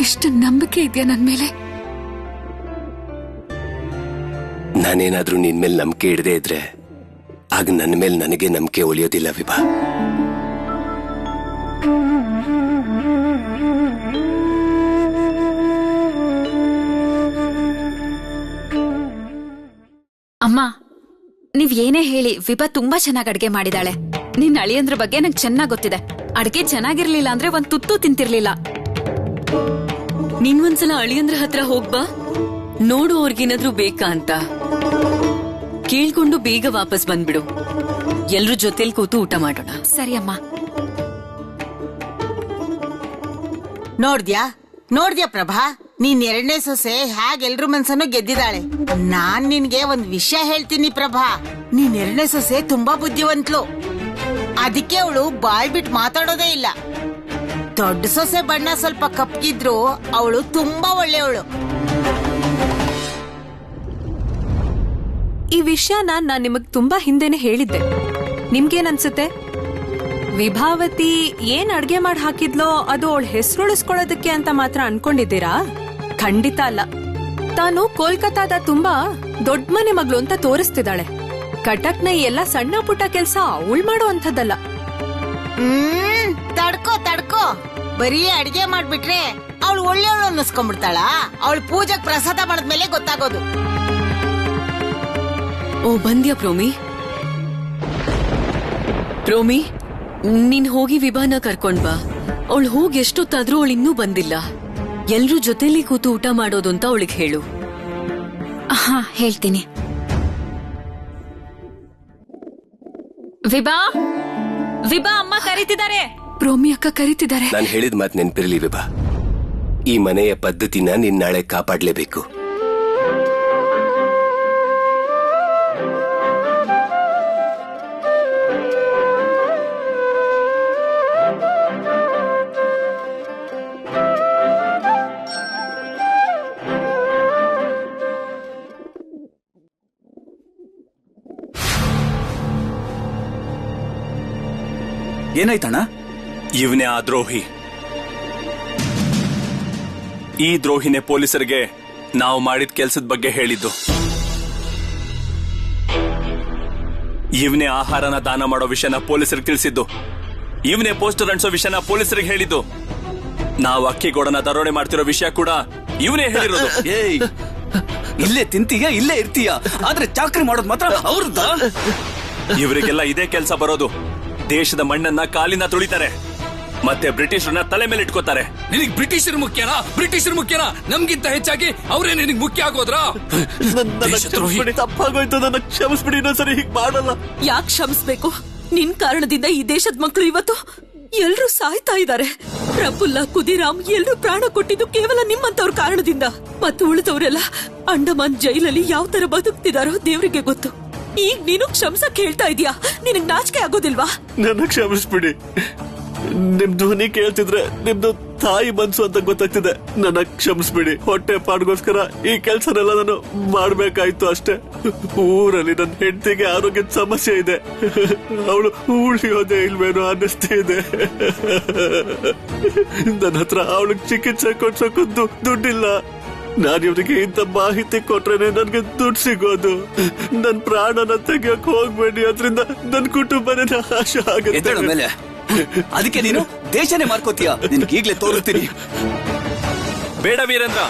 ಎಷ್ಟು ನಂಬಿಕೆ ಇದೆಯಾ ನನ್ ಮೇಲೆ? ನಾನೇನಾದ್ರೂ ನಿನ್ ಮೇಲೆ ನಂಬಿಕೆ ಇಡದೆ ಇದ್ರೆ ಆಗ ನನ್ನ ಮೇಲೆ ನನಗೆ ನಂಬಿಕೆ ಉಳಿಯೋದಿಲ್ಲ ವಿಭಾ. ಅಮ್ಮ, ನೀವ್ ಏನೇ ಹೇಳಿ ವಿಭಾ ತುಂಬಾ ಚೆನ್ನಾಗಿ ಅಡ್ಗೆ ಮಾಡಿದಾಳೆ. ನಿನ್ ಅಳಿಯಂದ್ರ ಬಗ್ಗೆ ನಂಗೆ ಚೆನ್ನಾಗ್ ಗೊತ್ತಿದೆ. ಅಡ್ಗೆ ಚೆನ್ನಾಗಿರ್ಲಿಲ್ಲ ಅಂದ್ರೆ ಒಂದ್ ತುತ್ತು ತಿಂತಿರ್ಲಿಲ್ಲ. ನೀನ್ ಒಂದ್ಸಲ ಅಳಿಯಂದ್ರ ಹತ್ರ ಹೋಗ್ಬಾ, ನೋಡು ಅವ್ರಿಗೇನಾದ್ರೂ ಬೇಕಾ ಅಂತ. ಕೇಳ್ಕೊಂಡು ಬೇಗ ವಾಪಸ್ ಬಂದ್ಬಿಡು. ಎಲ್ರೂ ಜೊತೆಲಿ ಕೂತು ಊಟ ಮಾಡೋಣ. ಸರಿ ಅಮ್ಮ. ನೋಡ್ದ್ಯಾ ಪ್ರಭಾ, ನೀನ್ ಎರಡನೇ ಸೊಸೆ ಹೇಗೆ ಎಲ್ರ ಮನ್ಸನ್ನು ಗೆದ್ದಿದ್ದಾಳೆ. ನಾನ್ ನಿನ್ಗೆ ಒಂದ್ ವಿಷಯ ಹೇಳ್ತೀನಿ ಪ್ರಭಾ, ನೀನ್ ಎರಡನೇ ಸೊಸೆ ತುಂಬಾ ಬುದ್ಧಿವಂತ್ಲು. ಅದಕ್ಕೆ ಅವಳು ಬಾಯ್ ಬಿಟ್ಟು ಮಾತಾಡೋದೇ ಇಲ್ಲ. ದೊಡ್ಡ ಸೊಸೆ ಬಣ್ಣ ಸ್ವಲ್ಪ ಕಪ್ಪಿದ್ರು ಅವಳು ತುಂಬಾ ಒಳ್ಳೆಯವಳು. ಈ ವಿಷಯನ ನಾನ್ ನಿಮಗ್ ತುಂಬಾ ಹಿಂದೆನೆ ಹೇಳಿದ್ದೆ. ನಿಮ್ಗೇನನ್ಸುತ್ತೆ? ವಿಭಾವತಿ ಏನ್ ಅಡ್ಗೆ ಮಾಡಿ ಹಾಕಿದ್ಲೋ ಅದು ಅವಳ ಹೆಸರುಳಿಸ್ಕೊಳ್ಳೋದಕ್ಕೆ ಅಂತ ಮಾತ್ರ ಅನ್ಕೊಂಡಿದ್ದೀರಾ? ಖಂಡಿತ ಅಲ್ಲ. ತಾನು ಕೋಲ್ಕತ್ತಾದ ತುಂಬಾ ದೊಡ್ಡ ಮನೆ ಮಗಳು ಅಂತ ತೋರಿಸ್ತಿದ್ದಾಳೆ. ಕಟಕ್ನ ಎಲ್ಲ ಸಣ್ಣ ಪುಟ್ಟ ಕೆಲ್ಸ ಅವಳು ಮಾಡೋ ಅಂಥದ್ದಲ್ಲ. ತಡ್ಕೋ, ಬರೀ ಅಡ್ಗೆ ಮಾಡ್ಬಿಟ್ರೆ ಅವಳು ಒಳ್ಳೆಯವಳು ಅನ್ನಿಸ್ಕೊಂಡ್ಬಿಡ್ತಾಳ. ಅವಳು ಪೂಜೆಗೆ ಪ್ರಸಾದ ಮಾಡಿದ್ಮೇಲೆ ಗೊತ್ತಾಗೋದು. ಓ, ಬಂದ್ಯಾ ಪ್ರೋಮಿ? ನೀನ್ ಹೋಗಿ ವಿಭಾನ ಕರ್ಕೊಂಡ್ ಬಾ. ಅವಳು ಹೋಗಿ ಎಷ್ಟೊತ್ತಾದ್ರೂ ಅವಳು ಇನ್ನೂ ಬಂದಿಲ್ಲ. ಎಲ್ರೂ ಜೊತೆಲಿ ಕೂತು ಊಟ ಮಾಡೋದು ಅಂತ ಅವಳಿಗೆ ಹೇಳು. ಹಾ, ಹೇಳ್ತೀನಿ. ವಿಭಾ, ಅಮ್ಮ ಕರೀತಿದ್ದಾರೆ. ಪ್ರೋಮಿ ಅಕ್ಕ ಕರೀತಿದ್ದಾರೆ. ನಾನು ಹೇಳಿದ ಮಾತು ನೆನ್ಪಿರ್ಲಿ ವಿಭಾ. ಈ ಮನೆಯ ಪದ್ಧತಿನ ನೀನ್ ನಾಳೆ ಕಾಪಾಡ್ಲೇಬೇಕು. ಏನಾಯ್ತಣ್ಣ? ಇವನೇ ಆ ದ್ರೋಹಿ. ಈ ದ್ರೋಹಿನೇ ಪೊಲೀಸರಿಗೆ ನಾವು ಮಾಡಿದ ಕೆಲ್ಸದ ಬಗ್ಗೆ ಹೇಳಿದ್ದು. ಇವನೇ ಆಹಾರನ ದಾನ ಮಾಡೋ ವಿಷಯನ ಪೊಲೀಸರಿಗೆ ತಿಳಿಸಿದ್ದು. ಇವನೇ ಪೋಸ್ಟರ್ ಅಂಟಿಸೋ ವಿಷಯನ ಪೊಲೀಸರಿಗೆ ಹೇಳಿದ್ದು. ನಾವು ಅಕ್ಕಿಗೋಡನ ದರೋಡೆ ಮಾಡ್ತಿರೋ ವಿಷಯ ಕೂಡ ಇವನೇ ಹೇಳಿರೋದು. ಏಯ್, ಇಲ್ಲೇ ತಿಂತೀಯ, ಇಲ್ಲೇ ಇರ್ತೀಯ, ಆದ್ರೆ ಚಾಕ್ರಿ ಮಾಡೋದು ಮಾತ್ರ ಅವ್ರದ್ದ. ಇವರಿಗೆಲ್ಲ ಇದೇ ಕೆಲಸ ಬರೋದು. ದೇಶದ ಮಣ್ಣನ್ನ ಕಾಲಿನ ತುಳಿತಾರೆ, ಮತ್ತೆ ಬ್ರಿಟಿಷರನ್ನ ತಲೆ ಮೇಲೆ ಇಟ್ಕೋತಾರೆ. ನಿನಗ್ ಬ್ರಿಟಿಷರು ಮುಖ್ಯನಾ? ಬ್ರಿಟಿಷರು ಮುಖ್ಯನಾ? ನಮ್ಗಿಂತ ಹೆಚ್ಚಾಗಿ ಅವರೇ ನಿನಗ್ ಮುಖ್ಯ ಆಗೋದ್ರಾ? ತಪ್ಪಾಗೋಯ್ತು, ನನ್ನ ಕ್ಷಮಿಸ್ಬಿಡಿ, ಇನ್ನೊಂದ್ಸರಿ ಹೀಗ್ ಮಾಡಲ್ಲ. ಯಾಕೆ ಕ್ಷಮಿಸ್ಬೇಕು? ನಿನ್ ಕಾರಣದಿಂದ ಈ ದೇಶದ ಮಕ್ಕಳು ಇವತ್ತು ಎಲ್ರೂ ಸಾಯ್ತಾ ಇದ್ದಾರೆ. ಪ್ರಫುಲ್ಲ, ಕುದಿರಾಮ್ ಎಲ್ರೂ ಪ್ರಾಣ ಕೊಟ್ಟಿದ್ದು ಕೇವಲ ನಿಮ್ಮಂತವ್ರ ಕಾರಣದಿಂದ. ಮತ್ತು ಉಳಿದವರೆಲ್ಲ ಅಂಡಮಾನ್ ಜೈಲಲ್ಲಿ ಯಾವ ತರ ಬದುಕ್ತಿದಾರೋ ದೇವ್ರಿಗೆ ಗೊತ್ತು. ಈಗ ನೀನು ಕ್ಷಮಿಸಕ್ ಹೇಳ್ತಾ ಇದೀಯಾ? ನಿನಗ್ ನಾಚಿಕೆ ಆಗೋದಿಲ್ವಾ? ನನ್ನ ಕ್ಷಮಿಸ್ಬಿಡಿ. ನಿಮ್ ಧ್ವನಿ ಕೇಳ್ತಿದ್ರೆ ನಿಮ್ದು ತಾಯಿ ಮನ್ಸು ಅಂತ ಗೊತ್ತಾಗ್ತಿದೆ. ನನ್ನ ಕ್ಷಮಿಸ್ಬಿಡಿ. ಹೊಟ್ಟೆ ಪಾಡ್ಗೋಸ್ಕರ ಈ ಕೆಲ್ಸನೆಲ್ಲ ನಾನು ಮಾಡ್ಬೇಕಾಯ್ತು ಅಷ್ಟೇ. ಊರಲ್ಲಿ ನನ್ನ ಹೆಂಡತಿಗೆ ಆರೋಗ್ಯದ ಸಮಸ್ಯೆ ಇದೆ. ಅವಳು ಉಳಿಯೋದೇ ಇಲ್ವೇನೋ ಅನ್ನಿಸ್ತಿದೆ. ನನ್ನ ಹತ್ರ ಅವಳಿಗೆ ಚಿಕಿತ್ಸೆ ಕೊಡ್ಸೋಕ್ಕೂ ದುಡ್ಡಿಲ್ಲ. ನಾನು ಇವ್ರಿಗೆ ಇಂಥ ಮಾಹಿತಿ ಕೊಟ್ರೇನೆ ನನ್ಗೆ ದುಡ್ಡು ಸಿಗೋದು. ನನ್ ಪ್ರಾಣನ ತೆಗಿಯಕ್ ಹೋಗ್ಬೇಡಿ, ಅದ್ರಿಂದ ನನ್ ಕುಟುಂಬನೇ ನಾಶ ಆಗುತ್ತೆ. ಮೇಲೆ ಅದಕ್ಕೆ ನೀನು ದೇಶನೇ ಮಾರ್ಕೋತೀಯ. ನಿನ್ಗೆ ಈಗ್ಲೇ ತೋರುತ್ತೀನಿ. ಬೇಡ ವೀರೇಂದ್ರ,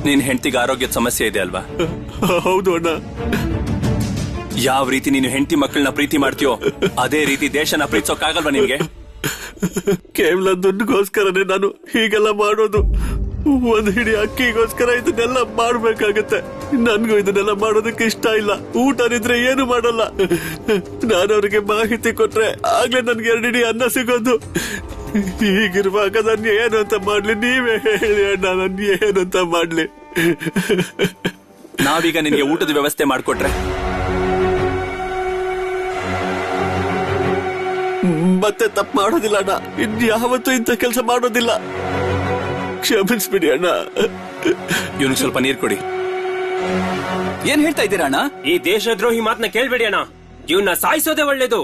ನಿನ್ ಹೆಂಡತಿಗೆ ಆರೋಗ್ಯದ ಸಮಸ್ಯೆ ಇದೆ ಅಲ್ವಾ? ಹೌದು ಅಣ್ಣ. ಯಾವ ರೀತಿ ನೀನು ಹೆಂಡತಿ ಮಕ್ಕಳನ್ನ ಪ್ರೀತಿ ಮಾಡ್ತೀಯೋ ಅದೇ ರೀತಿ ದೇಶನ ಪ್ರೀತಿಸೋಕ್ಕಾಗಲ್ವಾ ನಿನ್ಗೆ? ಕೇವಲ ದುಡ್ಡುಗೋಸ್ಕರನೇ ನಾನು ಹೀಗೆಲ್ಲ ಮಾಡೋದು. ಒಂದ್ ಹಿಡಿ ಅಕ್ಕಿಗೋಸ್ಕರ ಇದನ್ನೆಲ್ಲ ಮಾಡ್ಬೇಕಾಗತ್ತೆ. ನನ್ಗೂ ಇದನ್ನೆಲ್ಲ ಮಾಡೋದಕ್ಕೆ ಇಷ್ಟ ಇಲ್ಲ. ಊಟನಿದ್ರೆ ಏನು ಮಾಡಲ್ಲ. ನಾನು ಅವ್ರಿಗೆ ಮಾಹಿತಿ ಕೊಟ್ರೆ ಆಗ್ಲೇ ನನ್ಗೆ 2 ಹಿಡಿ ಅನ್ನ ಸಿಗೋದು. ಹೀಗಿರುವಾಗ ನಾನು ಏನು ಅಂತ ಮಾಡ್ಲಿ? ನೀವೇ ಹೇಳಿ ಅಣ್ಣ, ನಾನು ಏನಂತ ಮಾಡ್ಲಿ? ನಾವೀಗ ನಿನ್ಗೆ ಊಟದ ವ್ಯವಸ್ಥೆ ಮಾಡ್ಕೊಟ್ರೆ ಮತ್ತೆ ತಪ್ಪು ಮಾಡೋದಿಲ್ಲ ಅಣ್ಣ. ಇನ್ಯಾವತ್ತೂ ಇಂಥ ಕೆಲಸ ಮಾಡೋದಿಲ್ಲ. ಕ್ಷಮಿಸ್ಬಿಡಿ ಅಣ್ಣ. ಇವನಿಗೆ ಸ್ವಲ್ಪ ನೀರು ಕೊಡಿ. ಏನ್ ಹೇಳ್ತಾ ಇದ್ದೀರಾ ಅಣ್ಣ? ಈ ದೇಶದ್ರೋಹಿ ಮಾತನ್ನ ಕೇಳ್ಬೇಡಿ ಅಣ್ಣ. ಇವನ್ನ ಸಾಯಿಸೋದೇ ಒಳ್ಳೇದು.